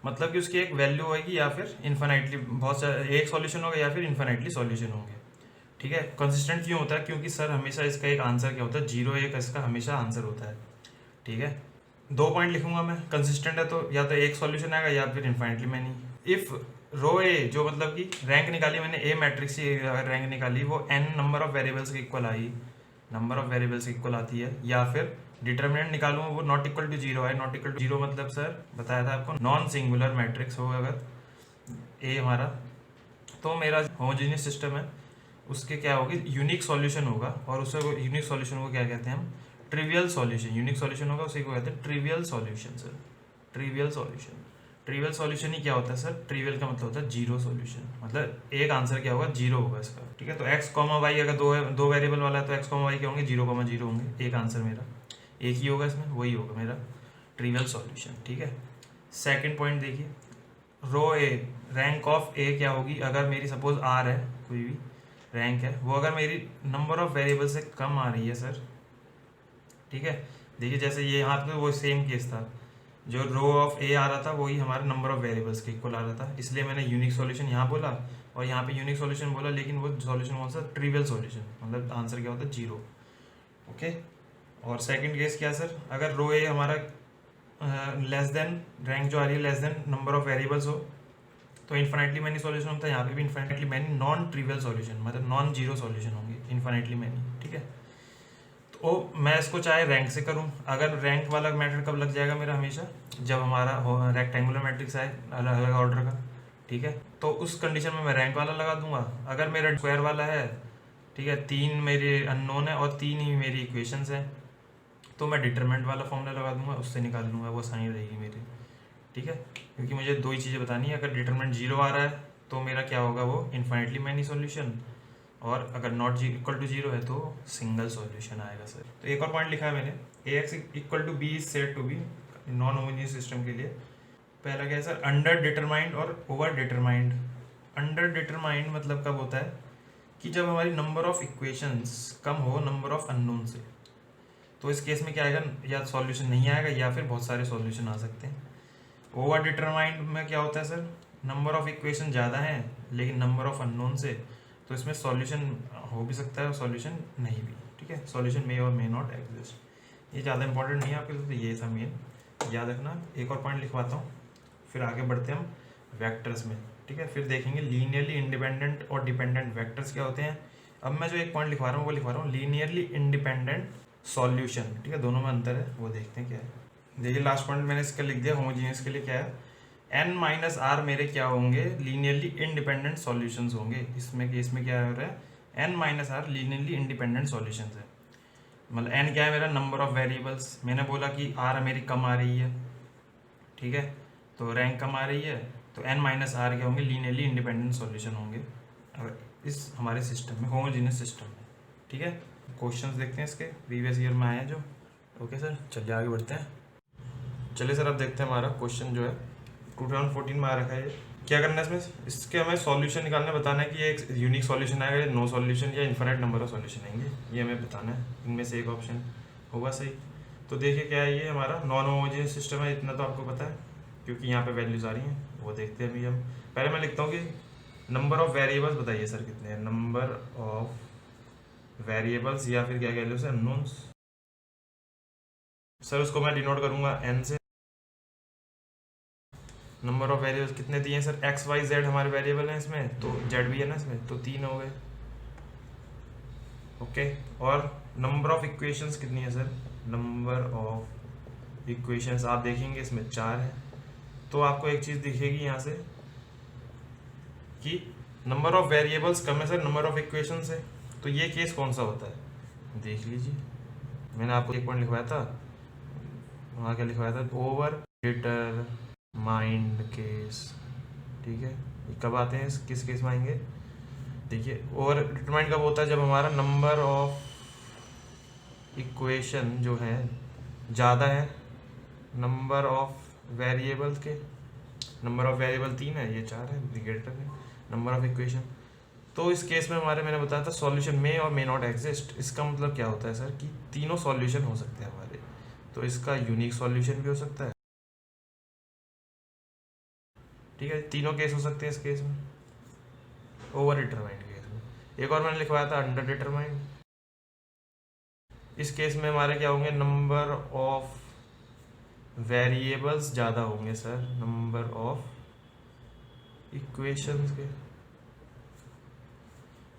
मतलब कि उसकी एक वैल्यू होगी या फिर इन्फाइनाइटली बहुत सारे एक सॉल्यूशन होगा या फिर इन्फाइनाइटली सॉल्यूशन होंगे, ठीक है। कंसिस्टेंट क्यों होता है, क्योंकि सर हमेशा इसका एक आंसर क्या होता है, 0 1 इसका हमेशा आंसर होता है, ठीक है। 2 पॉइंट लिखूंगा मैं, कंसिस्टेंट है तो या तो एक सॉल्यूशन आएगा या फिर इन्फाइनाइटली मैनी। इफ रो ए जो मतलब कि रैंक निकाली मैंने, ए मैट्रिक्स की रैंक निकाली, वो n नंबर ऑफ वेरिएबल्स के equal I, number of variables equal आती है, या फिर डिटर्मिनेंट निकालूंगा वो नॉट इक्वल टू 0 है। नॉट इक्वल टू 0 मतलब सर बताया था आपको, नॉन सिंगुलर मैट्रिक्स हो अगर ए हमारा, तो मेरा होमोजेनियस सिस्टम है, उसके क्या होगी, यूनिक सॉल्यूशन होगा। और उसे यूनिक सॉल्यूशन को क्या कहते हैं हम, ट्रिवियल सॉल्यूशन। यूनिक सॉल्यूशन होगा उसी को कहते हैं trivial solution sir, trivial solution. Trivial solution ही क्या होता है सर, ट्रिवियल का मतलब होता है 0 सॉल्यूशन, मतलब एक आंसर क्या होगा, 0 होगा इसका, ठीक है। तो एक्स कॉमा वाई अगर दो वेरिएबल वाला है तो एक्स कॉमा वाई क्या होंगे, 0,0 होंगे, एक आंसर मेरा एक ही होगा इसमें, वही होगा मेरा ट्रिवियल सॉल्यूशन, ठीक है। सेकंड पॉइंट देखिए, रो ए रैंक ऑफ ए क्या होगी, अगर मेरी सपोज आर है, कोई भी रैंक है, वो अगर मेरी नंबर ऑफ वेरिएबल से कम आ रही है सर, ठीक है। देखिए जैसे ये यहाँ पे वो सेम केस था, जो रो ऑफ ए आ रहा था वही हमारे नंबर ऑफ वेरिएबल्स के इक्वल आ रहा था, इसलिए मैंने यूनिक सॉल्यूशन यहाँ बोला और यहाँ पे यूनिक सॉल्यूशन बोला, लेकिन वो सॉल्यूशन कौन सा, ट्रिवियल सॉल्यूशन, मतलब आंसर क्या होता है 0, ओके। और सेकंड केस क्या सर, अगर रो ए हमारा लेस देन, रैंक जो आ रही है less than number of variables हो, तो इन्फाइनाइटली मैनी सॉल्यूशन होता है, यहाँ पे भी infinitely many non trivial solution, मतलब नॉन 0 सॉल्यूशन होंगे इन्फाइनाइटली मैनी, ठीक है। तो मैं इसको चाहे रैंक से करूं, अगर रैंक वाला मैटर कब लग जाएगा मेरा, हमेशा जब हमारा रेक्टेंगुलर मैट्रिक्स आए अलग अलग ऑर्डर का, ठीक है। तो उस कंडीशन में मैं रैंक वाला लगा दूंगा। अगर मेरा स्क्वायर वाला है, ठीक है, 3 मेरे अननोन है और 3 ही मेरी इक्वेशंस हैं, तो मैं डिटरमिनेंट वाला फॉर्मूला लगा दूंगा, उससे निकाल लूँगा, वो साइन रहेगी मेरी, ठीक है। क्योंकि मुझे 2 ही चीज़ें बतानी है, अगर डिटरमिनेंट 0 आ रहा है तो मेरा क्या होगा, वो इन्फाइनाइटली मैनी सॉल्यूशन, और अगर नॉट इक्वल टू 0 है तो सिंगल सॉल्यूशन आएगा सर। तो एक और पॉइंट लिखा है मैंने, A x equal to B is said to be non homogeneous system के लिए। पहला क्या है सर, अंडर डिटरमाइंड और ओवर डिटरमाइंड। अंडर डिटरमाइंड मतलब कब होता है, कि जब हमारी नंबर ऑफ इक्वेशंस कम हो नंबर ऑफ अननोन से, तो इस केस में क्या आएगा, या सॉल्यूशन नहीं आएगा या फिर बहुत सारे सॉल्यूशन आ सकते हैं। ओवर डिटरमाइंड में क्या होता है सर, नंबर ऑफ इक्वेशन ज़्यादा हैं लेकिन नंबर ऑफ अननोन से, तो इसमें सॉल्यूशन हो भी सकता है और सॉल्यूशन नहीं भी, ठीक है। सॉल्यूशन मे और मे नॉट एग्जिस्ट, ये ज़्यादा इंपॉर्टेंट नहीं है आपके लिए, तो ये था मेन, याद रखना। एक और पॉइंट लिखवाता हूँ, फिर आगे बढ़ते हैं हम वेक्टर्स में, ठीक है। फिर देखेंगे लीनियरली इंडिपेंडेंट और डिपेंडेंट वेक्टर्स क्या होते हैं। अब मैं जो एक पॉइंट लिखवा रहा हूँ वो लिखवा रहा हूँ लीनियरली इंडिपेंडेंट सॉल्यूशन, ठीक है। दोनों में अंतर है, वो देखते हैं क्या है। देखिए लास्ट पॉइंट मैंने इसका लिख दिया, होमोजीनियस के लिए क्या है, n माइनस आर मेरे क्या होंगे, लीनियरली इंडिपेंडेंट सॉल्यूशंस होंगे। इसमें केस में क्या हो रहा है, n minus r linearly independent solutions है, मतलब n क्या है मेरा, नंबर ऑफ वेरिएबल्स। मैंने बोला कि r मेरी कम आ रही है, ठीक है, तो रैंक कम आ रही है, तो n माइनस आर क्या होंगे, लीनियरली इंडिपेंडेंट सॉल्यूशन होंगे इस हमारे सिस्टम में, होमोजीनियस सिस्टम में, ठीक है। क्वेश्चंस देखते हैं इसके, प्रीवियस ईयर में आए हैं जो, ओके सर। चलिए आगे बढ़ते हैं। चलिए सर अब देखते हैं हमारा क्वेश्चन जो है 2014 में आ रखा है। क्या करना है इसमें, इसके हमें सॉल्यूशन निकालना है, बताना है कि ये एक यूनिक सॉल्यूशन आएगा या नो सॉल्यूशन या इन्फिनिट नंबर ऑफ सॉल्यूशन आएंगे, ये हमें बताना है। इनमें से एक ऑप्शन होगा सही। तो देखिए क्या है, ये हमारा नॉन होमोजेनियस सिस्टम है, इतना तो आपको पता है, क्योंकि यहाँ पे वैल्यूज आ रही हैं, वो देखते हैं अभी हम। पहले मैं लिखता हूँ कि नंबर ऑफ वेरिएबल्स बताइए सर कितने हैं, नंबर ऑफ वेरिएबल्स या फिर क्या कह लो सर अननोन्स। सर उसको मैं डिनोट करूँगा n से। नंबर ऑफ वेरिएबल्स कितने दिए हैं सर, एक्स वाई जेड हमारे वेरिएबल हैं इसमें, तो जेड भी है ना इसमें, तो 3 हो गए। ओके, और नंबर ऑफ इक्वेशंस कितनी है सर, नंबर ऑफ इक्वेशंस आप देखेंगे इसमें 4 है। तो आपको एक चीज़ दिखेगी यहाँ से कि नंबर ऑफ वेरिएबल्स कम है सर, नंबर ऑफ इक्वेशंस है। तो ये केस कौन सा होता है, देख लीजिए। मैंने आपको एक पॉइंट लिखवाया था, वहाँ क्या लिखवाया था, ओवर डिटरमाइंड केस। ठीक है, ये कब आते हैं, किस केस में आएंगे। देखिए ओवर डिटरमाइंड कब होता है, जब हमारा नंबर ऑफ इक्वेशन जो है ज़्यादा है नंबर ऑफ वेरिएबल्स के। नंबर ऑफ वेरिएबल 3 है, ये 4 है, ग्रेटर है नंबर ऑफ इक्वेशन। तो इस केस में हमारे, मैंने बताया था सॉल्यूशन में और मे नॉट एग्जिस्ट। इसका मतलब क्या होता है सर कि तीनों सॉल्यूशन हो सकते हैं हमारे। तो इसका यूनिक सॉल्यूशन भी हो सकता है। ठीक है, तीनों केस हो सकते हैं इस केस में, ओवर डिटरमाइंड केस में। एक और मैंने लिखवाया था अंडर डिटरमाइंड। इस केस में हमारे क्या होंगे, नंबर ऑफ वेरिएबल्स ज़्यादा होंगे सर नंबर ऑफ इक्वेशंस के।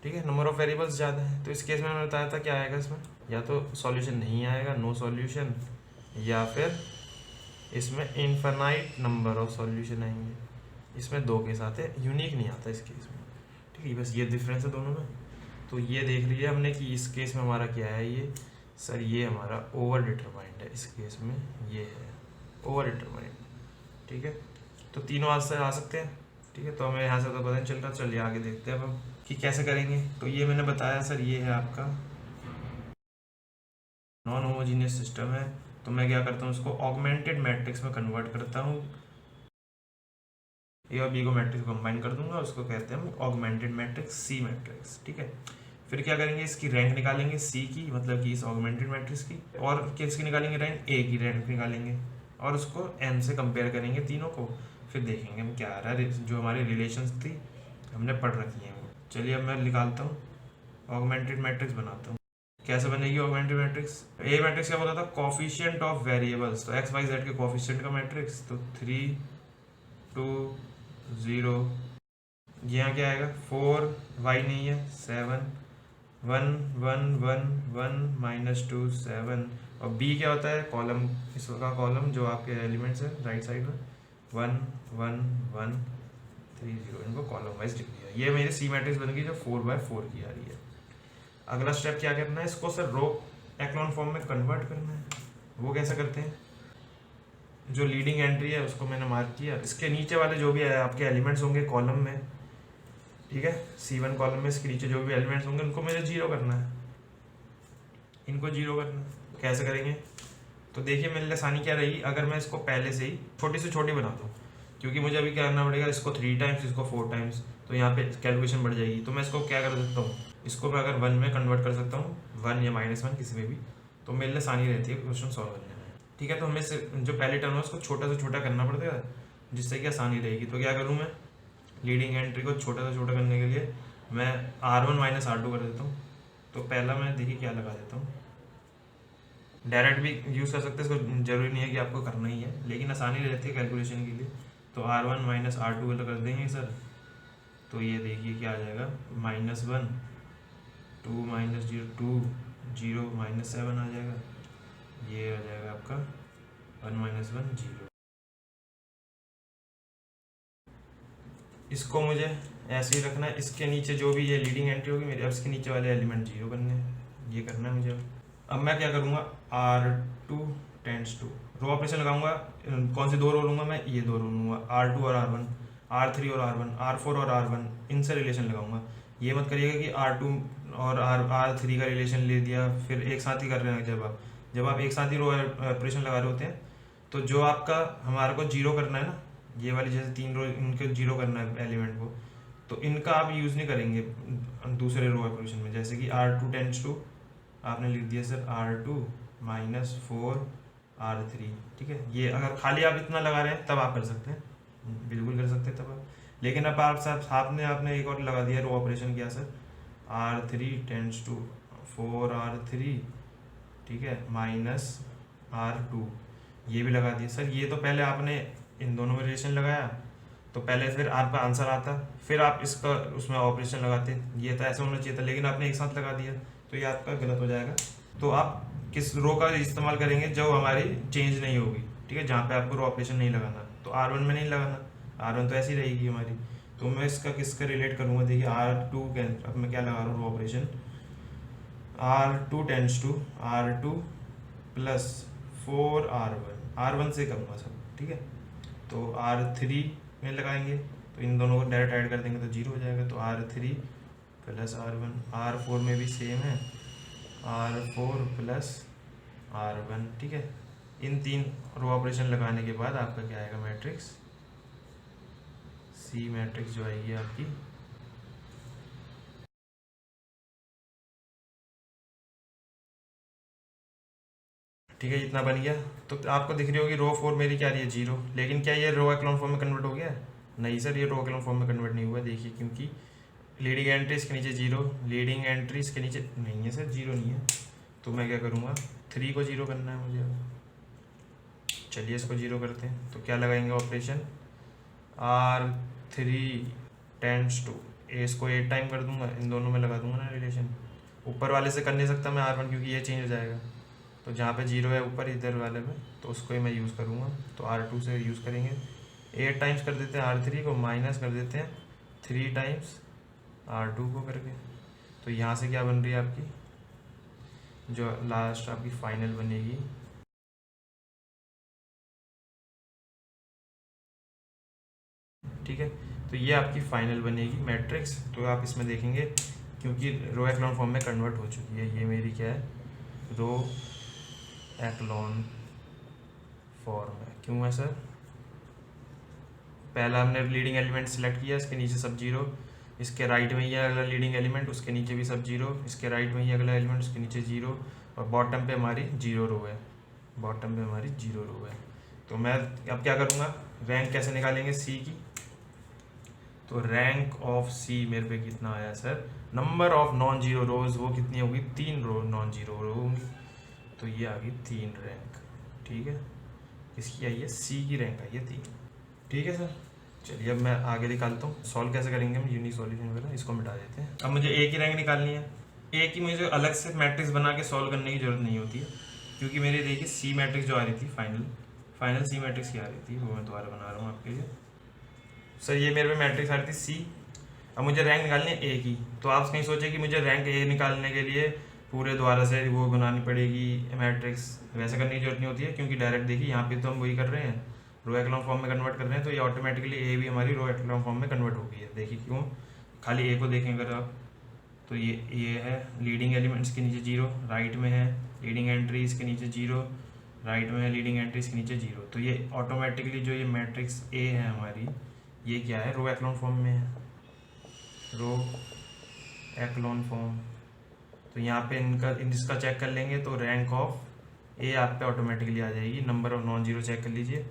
ठीक है, नंबर ऑफ वेरिएबल्स ज़्यादा है। तो इस केस में मैंने बताया था क्या आएगा इसमें, या तो सॉल्यूशन नहीं आएगा, नो सॉल्यूशन, या फिर इसमें इनफाइनाइट नंबर ऑफ सॉल्यूशन आएंगे। इसमें 2 केस आते हैं, यूनिक नहीं आता इस केस में। ठीक है, बस ये डिफरेंस है दोनों में। तो ये देख लिया हमने कि इस केस में हमारा क्या है, ये सर ये हमारा ओवर डिटरमाइंड है। इस केस में ये है ओवर डिटरमाइंड। ठीक है, तो तीनों आज से आ सकते हैं। ठीक है, तो हमें यहाँ से तो पता नहीं चल रहा। चलिए आगे देखते हैं अब कि कैसे करेंगे। तो ये मैंने बताया सर, ये है आपका नॉन होमोजीनियस सिस्टम है। तो मैं क्या करता हूँ, इसको ऑगमेंटेड मैट्रिक्स में कन्वर्ट करता हूँ। ए और बी को मैट्रिक्स कंबाइन कर दूंगा, उसको कहते हैं हम ऑगमेंटेड मैट्रिक्स, सी मैट्रिक्स। ठीक है, फिर क्या करेंगे, इसकी रैंक निकालेंगे सी की, मतलब कि इस ऑगमेंटेड मैट्रिक्स की, और किसकी निकालेंगे रैंक, ए की रैंक निकालेंगे, और उसको एन से कंपेयर करेंगे तीनों को। फिर देखेंगे हम क्या आ रहा है, जो हमारी रिलेशंस थी हमने पढ़ रखी हैं वो। चलिए अब मैं निकालता हूँ, ऑगमेंटेड मैट्रिक्स बनाता हूँ। कैसे बनेगी ऑगमेंटेड मैट्रिक्स, ए मैट्रिक्स क्या बोला था, कॉफिशिएंट ऑफ वेरिएबल्स, तो एक्स वाई जेड के कॉफिशिएंट का मैट्रिक्स। तो 3 2 0, यहाँ क्या आएगा, 4 वाई नहीं है, 7 1 1 1 1 -2 7। और बी क्या होता है, कॉलम, इसका कॉलम जो आपके एलिमेंट्स है राइट साइड में, 1 1 1 3 0, इनको कॉलम वाइज लिख दिया। ये मेरी सी मैट्रिक्स बन गई जो 4/4 की आ रही है। अगला स्टेप क्या करना है, इसको सर रो एक्लॉन फॉर्म में कन्वर्ट करना है। वो कैसे करते हैं, जो लीडिंग एंट्री है उसको मैंने मार्क किया, इसके नीचे वाले जो भी आपके एलिमेंट्स होंगे कॉलम में, ठीक है, C1 कॉलम में इसके नीचे जो भी एलिमेंट्स होंगे उनको मुझे 0 करना है, इनको 0 करना है। कैसे करेंगे, तो देखिए मेरे लिए आसानी क्या रहेगी, अगर मैं इसको पहले से ही छोटी से छोटी बना दूँ, क्योंकि मुझे अभी क्या करना पड़ेगा, इसको 3 टाइम्स, इसको 4 टाइम्स, तो यहाँ पे कैलकुलेशन बढ़ जाएगी। तो मैं इसको क्या कर सकता हूँ, इसको मैं अगर 1 में कन्वर्ट कर सकता हूँ, 1 या -1 किसी में भी, तो मेरे लिए आसानी रहती है क्वेश्चन सॉल्व करने में। ठीक है, तो हमें जो पहले टर्म है उसको छोटा से छोटा करना पड़ता है, जिससे कि आसानी रहेगी। तो क्या करूँ मैं, लीडिंग एंट्री को छोटा से छोटा करने के लिए मैं R1 - R2 कर देता हूँ। तो पहला मैं देखिए क्या लगा देता हूँ, डायरेक्ट भी यूज़ कर सकते हैं, इसको जरूरी नहीं है कि आपको करना ही है, लेकिन आसानी रहती है कैलकुलेशन के लिए। तो R1 - R2 कर देंगे सर, तो ये देखिए क्या आ जाएगा, -1 2 -0 2 0 -7 आ जाएगा। ये आ जाएगा आपका 1 - 1 0। इसको मुझे ऐसे ही रखना है, इसके नीचे जो भी ये लीडिंग एंट्री होगी मेरी, अब इसके नीचे वाले एलिमेंट 0 करने हैं, ये करना है मुझे। अब मैं क्या करूँगा, R2 tends to, row operation लगाऊंगा। कौन सी 2 रो लूँगा मैं, ये 2 रो लूँगा, R2 और R1, R3 और R1, R4 और R1, इनसे रिलेशन लगाऊंगा। ये मत करिएगा कि R2 और R3 का रिलेशन ले दिया, फिर एक साथ ही कर रहे हैं। जब आप एक साथ ही रो ऑपरेशन लगा रहे होते हैं, तो जो आपका हमारे को 0 करना है ना, ये वाली जैसे 3 रो, इनके 0 करना है एलिमेंट को, तो इनका आप यूज़ नहीं करेंगे दूसरे रो ऑपरेशन में। जैसे कि R2 टेंड्स टू, आपने लिख दिया सर R2 -4 R3, ठीक है। ये अगर खाली आप इतना लगा रहे हैं तब आप कर सकते हैं, बिल्कुल कर सकते हैं तब आप, लेकिन अब आप आपने आपने एक और लगा दिया, रो ऑपरेशन किया sir, R3 tends to 4R3, ठीक है, माइनस R2, ये भी लगा दिया सर। ये तो पहले आपने इन दोनों में रिलेशन लगाया तो पहले फिर आपका आंसर आता, फिर आप इसका उसमें ऑपरेशन लगाते, ये तो ऐसा होना चाहिए था, लेकिन आपने एक साथ लगा दिया तो ये आपका गलत हो जाएगा। तो आप किस रो का इस्तेमाल करेंगे जो हमारी चेंज नहीं होगी, ठीक है, जहाँ पे आपको रो ऑपरेशन नहीं लगाना, तो R1 में नहीं लगाना, R1 तो ऐसी रहेगी हमारी। तो मैं इसका किसका रिलेट करूँगा, देखिए R2 के, अब मैं क्या लगा रहा हूँ, row operation, R2 tends to R2 plus 4R1 से करूँगा सब, ठीक है। तो R3 में लगाएंगे तो इन दोनों को डायरेक्ट ऐड कर देंगे तो 0 हो जाएगा, तो R3 प्लस R1, R4 में भी सेम है, R4 प्लस R1, ठीक है। इन तीन रो ऑपरेशन लगाने के बाद आपका क्या आएगा, मैट्रिक्स C मैट्रिक्स जो आएगी आपकी, ठीक है, इतना बन गया। तो आपको दिख रही होगी रो 4 मेरी क्या रही है, 0, लेकिन क्या ये रो एक्लॉन फॉर्म में कन्वर्ट हो गया है? नहीं सर, ये रो एक्लॉन फॉर्म में कन्वर्ट नहीं हुआ, देखिए, क्योंकि लीडिंग एंट्री इसके नीचे 0, लीडिंग एंट्री इसके नीचे नहीं है सर, 0 नहीं है। तो मैं क्या करूँगा, 3 को 0 करना है मुझे। चलिए इसको 0 करते हैं, तो क्या लगाएंगे ऑपरेशन, R3 टेंड्स टू, इसको 8 टाइम कर दूंगा, इन दोनों में लगा दूंगा ना रिलेशन। ऊपर वाले से कर नहीं सकता मैं R1 क्योंकि ये चेंज हो जाएगा, तो जहाँ पे 0 है ऊपर इधर वाले में, तो उसको ही मैं यूज़ करूँगा, तो R2 से यूज़ करेंगे। 8 टाइम्स कर देते हैं R3 को, माइनस कर देते हैं 3 टाइम्स R2 को करके। तो यहाँ से क्या बन रही है आपकी, जो लास्ट आपकी फाइनल बनेगी, ठीक है। तो ये आपकी फाइनल बनेगी मैट्रिक्स। तो आप इसमें देखेंगे क्योंकि रो एक्लॉन फॉर्म में कन्वर्ट हो चुकी है, ये मेरी क्या है, रो एक्लॉन फॉर्म है। क्यों है सर, पहला हमने लीडिंग एलिमेंट सेलेक्ट किया, इसके नीचे सब 0, इसके राइट में ही अगला लीडिंग एलिमेंट, उसके नीचे भी सब 0, इसके राइट में ही अगला एलिमेंट, उसके नीचे 0, और बॉटम पे हमारी 0 रो है, बॉटम पे हमारी 0 रो है। तो मैं अब क्या करूँगा, रैंक कैसे निकालेंगे सी की, तो रैंक ऑफ सी मेरे पे कितना आया sir, number of non zero रोज वो कितनी होगी, 3 रो नॉन जीरो रो होंगी, तो ये आ गई 3 रैंक, ठीक है। इसकी आई है सी की रैंक आई है 3, ठीक है सर। चलिए अब मैं आगे निकालता हूँ, सॉल्व कैसे करेंगे हम यूनिक सॉल्यूशन वगैरह, इसको मिटा देते हैं। अब मुझे ए की रैंक निकालनी है, ए की मुझे अलग से मैट्रिक्स बना के सॉल्व करने की जरूरत नहीं होती है, क्योंकि मेरी देखिए सी मैट्रिक्स जो आ रही थी फाइनल सी मैट्रिक्स की आ रही थी, वो मैं दोबारा बना रहा हूँ आपके लिए। सर ये मेरे पे मैट्रिक्स आ रही थी सी, अब मुझे रैंक निकालनी है ए की। तो आप कहीं सोचे कि मुझे रैंक ए निकालने के लिए पूरे दोबारा से वो बनानी पड़ेगी मैट्रिक्स, वैसे करने की जरूरत नहीं होती है, क्योंकि डायरेक्ट देखिए यहाँ पे तो हम वही कर रहे हैं, रो एक्लॉन फॉर्म में कन्वर्ट कर रहे हैं, तो ये ऑटोमेटिकली ए भी हमारी रो एक्लॉन फॉर्म में कन्वर्ट हो गई है। देखिए क्यों, खाली ए को देखें अगर आप, तो ये है लीडिंग एलिमेंट्स के नीचे 0, राइट में है लीडिंग एंट्रीज के नीचे 0, राइट में है लीडिंग एंट्रीज के नीचे 0, तो ये ऑटोमेटिकली जो ये मैट्रिक्स ए है हमारी, ये क्या है, रो एक्लॉन फॉर्म में है, रो एक्लॉन फॉर्म। तो यहाँ पे इसका चेक कर लेंगे तो रैंक ऑफ ए आप पे ऑटोमेटिकली आ जाएगी, number of non zero check कर लीजिए,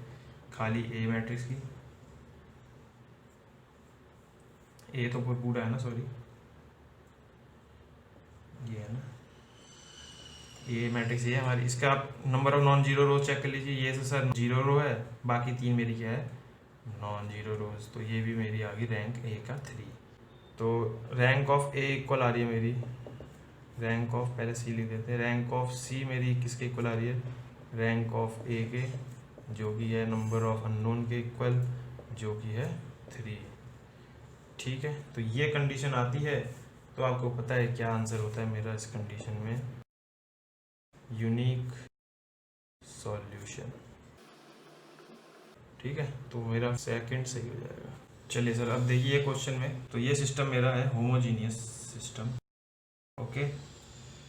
खाली ए मैट्रिक्स की, ए तो पूरा है ना, सॉरी ये है ना, ये मैट्रिक्स ये है हमारी, इसका आप number of non zero rows check कर लीजिए, ये से सर 0 रो है, बाकी 3 मेरी क्या है, नॉन जीरो रोज, तो ये भी मेरी आ गई रैंक ए का 3। तो रैंक ऑफ ए इक्वल आ रही है मेरी, रैंक ऑफ पहले सी लिख देते हैं, रैंक ऑफ सी मेरी किसके इक्वल आ रही है, रैंक ऑफ ए के, जो कि है नंबर ऑफ अननोन के इक्वल, जो कि है 3, ठीक है। तो ये कंडीशन आती है, तो आपको पता है क्या आंसर होता है मेरा इस कंडीशन में, यूनिक सॉल्यूशन, ठीक है। तो मेरा सेकंड सही हो जाएगा। चलिए सर अब देखिए क्वेश्चन में, तो ये सिस्टम मेरा है होमोजीनियस सिस्टम, ओके,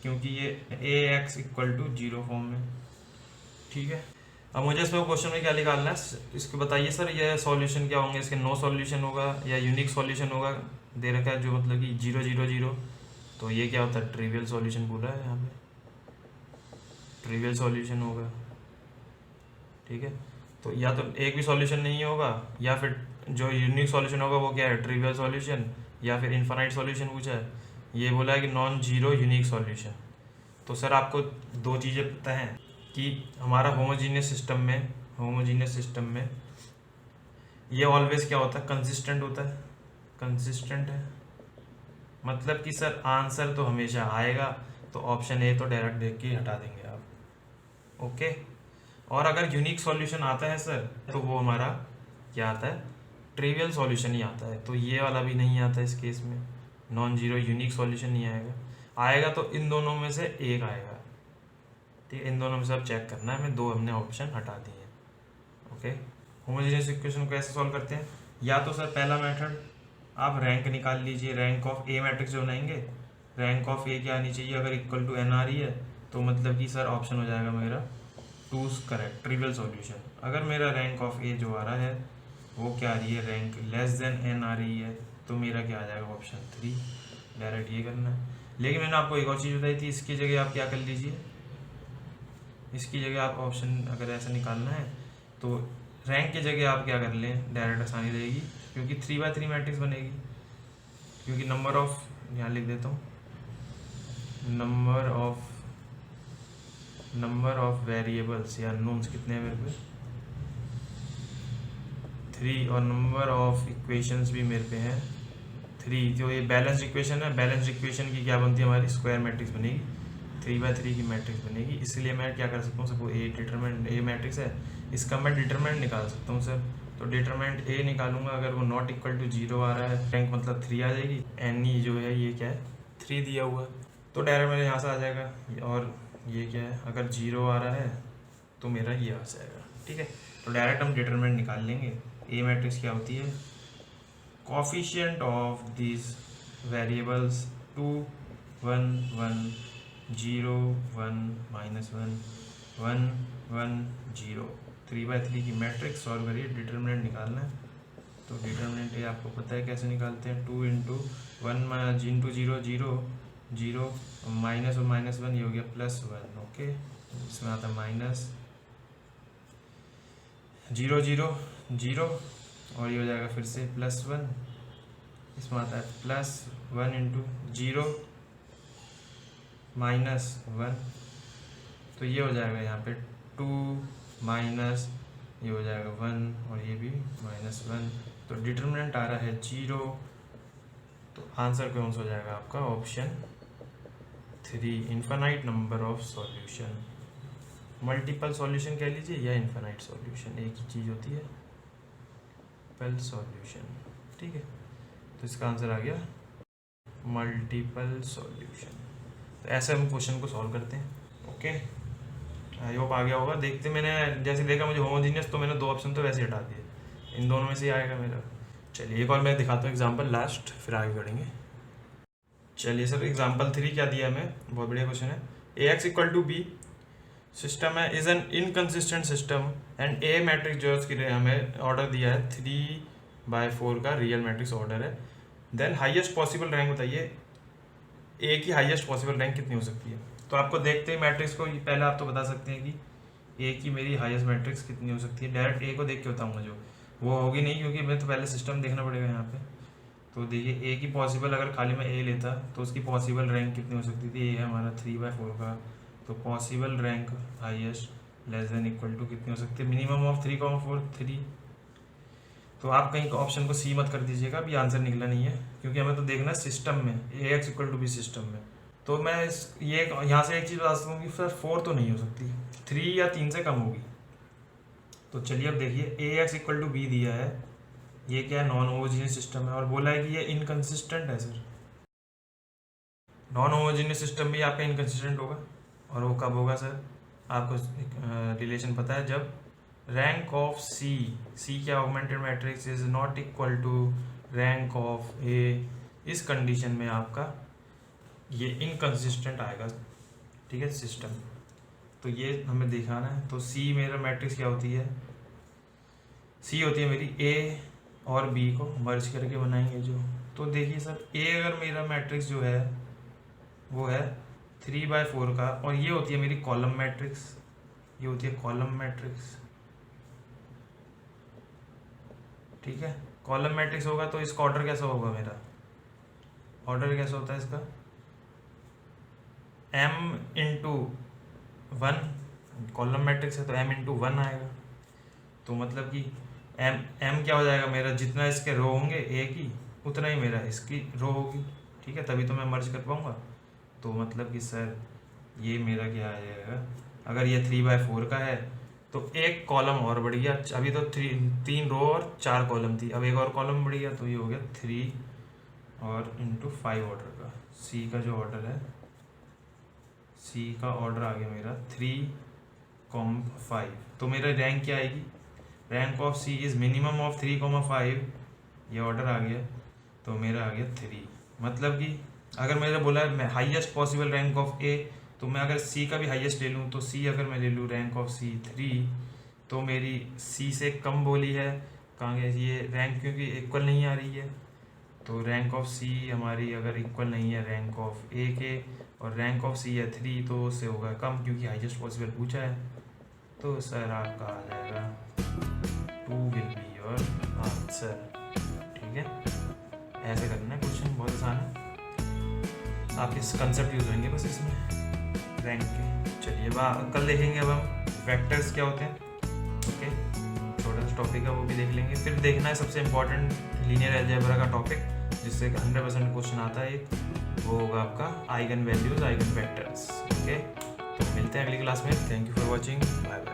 क्योंकि ये ए एक्स इक्वल टू 0 फॉर्म में, ठीक है। अब मुझे इसमें क्वेश्चन में क्या निकालना है, इसको बताइए सर, ये सॉल्यूशन क्या होंगे, इसके नो सॉल्यूशन होगा या यूनिक सॉल्यूशन होगा, दे रखा है जो मतलब कि 0 0 0, तो ये क्या होता है, ट्रिवियल सॉल्यूशन बोला है यहाँ पे, ट्रिवियल सॉल्यूशन होगा, ठीक है। तो या तो एक भी सॉल्यूशन नहीं होगा, या फिर जो यूनिक सॉल्यूशन होगा वो क्या है, ट्रिवियल सॉल्यूशन, या फिर इन्फानाइट सॉल्यूशन पूछा है। ये बोला है कि नॉन जीरो यूनिक सॉल्यूशन। तो सर आपको दो चीज़ें पता हैं कि हमारा होमोजीनियस सिस्टम में ये ऑलवेज क्या होता है, कंसिस्टेंट होता है, कंसिस्टेंट है। मतलब कि सर आंसर तो हमेशा आएगा, तो ऑप्शन ए तो डायरेक्ट देख के हटा देंगे आप। ओके। और अगर यूनिक सॉल्यूशन आता है सर, तो वो हमारा क्या आता है, ट्रिवियल सॉल्यूशन ही आता है। तो ये वाला भी नहीं आता इस केस में, नॉन जीरो यूनिक सॉल्यूशन नहीं आएगा। आएगा तो इन दोनों में से एक आएगा। ठीक है, इन दोनों में से अब चेक करना है, हमें दो हमने ऑप्शन हटा दिए। ओके। होमोजेनियस इक्वेशन को ऐसे सॉल्व करते हैं, या तो सर पहला मेथड आप रैंक निकाल लीजिए, रैंक ऑफ ए मैट्रिक्स जो बनाएंगे, रैंक ऑफ ए क्या आनी चाहिए, अगर इक्वल टू एन आ रही है तो मतलब कि सर ऑप्शन हो जाएगा मेरा 2 करेक्ट, ट्रिवियल सॉल्यूशन। अगर मेरा रैंक ऑफ ए जो आ रहा है वो क्या आ रही है, रैंक लेस देन एन आ रही है, तो मेरा क्या आ जाएगा, ऑप्शन 3। डायरेक्ट ये करना है। लेकिन मैंने आपको एक और चीज़ बताई थी, इसकी जगह आप क्या कर लीजिए, इसकी जगह आप ऑप्शन अगर ऐसा निकालना है तो रैंक की जगह आप क्या कर लें, डायरेक्ट आसानी रहेगी, क्योंकि 3/3 मैट्रिक्स बनेगी। क्योंकि नंबर ऑफ, यहाँ लिख देता हूँ, नंबर ऑफ वेरिएबल्स या नोन्स कितने हैं मेरे पे, 3, और नंबर ऑफ इक्वेशंस भी मेरे पे हैं 3। जो ये बैलेंस्ड इक्वेशन है, बैलेंस्ड इक्वेशन की क्या बनती है, हमारी स्क्वायर मैट्रिक्स बनेगी, 3/3 की मैट्रिक्स बनेगी। इसलिए मैं क्या कर सकता हूँ, suppose A determinant A matrix है, इसका मैं डिटरमिनेंट निकाल सकता हूँ सर। तो डिटरमिनेंट ए निकालूंगा, अगर वो नॉट इक्वल टू 0 आ रहा है, रैंक मतलब 3 आ जाएगी, एन ई जो है ये क्या है, 3 दिया हुआ है, तो डायरेक्ट मेरे यहाँ से आ जाएगा। और ये क्या है, अगर 0 आ रहा है तो मेरा ये आ जाएगा। ठीक है, तो डायरेक्ट हम डिटरमिनेंट निकाल लेंगे। ए मैट्रिक्स क्या होती है, कोफिशिएंट ऑफ दिस वेरिएबल्स 2 1 1 0 1 -1 1 1 0, 3/3 की मैट्रिक्स सॉल्व करिए, डिटरमिनेंट निकालना है। तो डिटरमिनेंट ये आपको पता है कैसे निकालते हैं, 2 × 1 इंटू 0 0 0 माइनस और -1 ये हो गया +1। ओके, इसमें आता है माइनस 0 0 0 और ये हो जाएगा फिर से +1, इसमें आता है +1 × 0 -1, तो ये हो जाएगा यहाँ पे 2 माइनस ये हो जाएगा 1 और ये भी -1, तो डिटरमिनेंट आ रहा है 0। तो आंसर कौन सा हो जाएगा आपका, option 3, infinite number of solution. Multiple solution कह लीजिए या इन्फानाइट सॉल्यूशन, एक ही चीज़ होती है, मल्टीपल सॉल्यूशन। ठीक है, तो इसका आंसर आ गया मल्टीपल सॉल्यूशन। तो ऐसे हम क्वेश्चन को सॉल्व करते हैं। ओके, आई होप आ गया होगा। देखते मैंने जैसे देखा मुझे होमोजीनियस, तो मैंने 2 ऑप्शन तो वैसे हटा दिए, इन दोनों में से आएगा मेरा। चलिए एक और मैं दिखाता हूँ एग्जांपल लास्ट, फिर आगे बढ़ेंगे। चलिए सर एग्जांपल 3 क्या दिया हमें, बहुत बढ़िया क्वेश्चन है। AX = B सिस्टम है, is an inconsistent system and A matrix जो है उसकी हमें ऑर्डर दिया है 3/4 का रियल मैट्रिक्स ऑर्डर है। देन हाईएस्ट पॉसिबल रैंक बताइए, ए की हाईएस्ट पॉसिबल रैंक कितनी हो सकती है। तो आपको देखते ही मैट्रिक्स को पहले आप तो बता सकते हैं कि ए की मेरी हाईएस्ट मैट्रिक्स कितनी हो सकती है। डायरेक्ट ए को देख के बताऊंगा, जो वो होगी नहीं, क्योंकि मैं तो पहले सिस्टम देखना पड़ेगा यहाँ पे। तो देखिए ए की पॉसिबल, अगर खाली मैं ए लेता तो उसकी पॉसिबल रैंक कितनी हो सकती थी, ए है हमारा 3/4 का, तो possible rank highest less than equal to कितनी हो सकती है, मिनिमम ऑफ 3,4 3। तो आप कहीं ऑप्शन को सी मत कर दीजिएगा, अभी आंसर निकला नहीं है, क्योंकि हमें तो देखना है सिस्टम में, AX = B सिस्टम में। तो मैं ये यहाँ से एक चीज़ बता सकता हूँ कि सर 4 तो नहीं हो सकती, 3 या 3 से कम होगी। तो चलिए अब देखिए, AX = B दिया है, ये क्या है, नॉन होमोजीनियस सिस्टम है, और बोला है कि ये इनकंसिस्टेंट है सर। नॉन होमोजीनियस सिस्टम भी आपका इनकंसिस्टेंट होगा, और वो कब होगा सर, आपको रिलेशन पता है, जब रैंक ऑफ सी क्या augmented matrix is not equal to rank of A, इस कंडीशन में आपका ये इनकंसिस्टेंट आएगा। ठीक है सिस्टम, तो ये हमें दिखाना है। तो सी मेरा मैट्रिक्स क्या होती है, सी होती है मेरी ए और बी को मर्ज करके बनाएंगे जो। तो देखिए सर, ए अगर मेरा मैट्रिक्स जो है वो है 3/4 का, और ये होती है मेरी कॉलम मैट्रिक्स, ये होती है कॉलम मैट्रिक्स। ठीक है। कॉलम मैट्रिक्स होगा तो इसका ऑर्डर कैसा होगा, मेरा ऑर्डर कैसा होता है इसका, m×1, कॉलम मैट्रिक्स है तो m×1 आएगा। तो मतलब कि m क्या हो जाएगा मेरा, जितना इसके रो होंगे एक ही उतना ही मेरा इसकी रो होगी, ठीक है, तभी तो मैं मर्ज कर पाऊँगा। तो मतलब कि सर ये मेरा क्या आ जाएगा, अगर ये 3/4 का है तो एक कॉलम और बढ़ गया, अभी तो 3 रो और 4 कॉलम थी, अब एक और कॉलम बढ़ गया, तो ये हो गया 3 और ×5 ऑर्डर का। सी का जो ऑर्डर है, सी का ऑर्डर आ गया मेरा 3,5। तो मेरा रैंक क्या आएगी, rank of C is minimum of 3,5, ये ऑर्डर आ गया, तो मेरा आ गया 3। मतलब कि अगर मेरा बोला है हाईएस्ट पॉसिबल रैंक ऑफ ए, तो मैं अगर सी का भी हाईएस्ट ले लूँ, तो सी अगर मैं ले लूँ रैंक ऑफ सी 3, तो मेरी सी से कम बोली है, कहाँ गया ये रैंक, क्योंकि इक्वल नहीं आ रही है। तो रैंक ऑफ सी हमारी अगर इक्वल नहीं है रैंक ऑफ ए के, और रैंक ऑफ सी है 3, तो उससे होगा कम, क्योंकि हाईएस्ट पॉसिबल पूछा है। तो सर आपका आ जाएगा 2 विल बी योर आंसर, ठीक है। ऐसे करना है, क्वेश्चन बहुत आसान है, आपके कंसेप्ट यूज होंगे बस इसमें रैंक के। चलिए कल देखेंगे अब हम वेक्टर्स क्या होते हैं, ओके, छोटा सा टॉपिक है वो भी देख लेंगे। फिर देखना है सबसे इम्पोर्टेंट लीनियर अलजेब्रा का टॉपिक, जिससे 100% क्वेश्चन आता है एक, वो होगा आपका eigen values, eigen vectors, okay. तो मिलते हैं अगली क्लास में, thank you for watching, bye bye.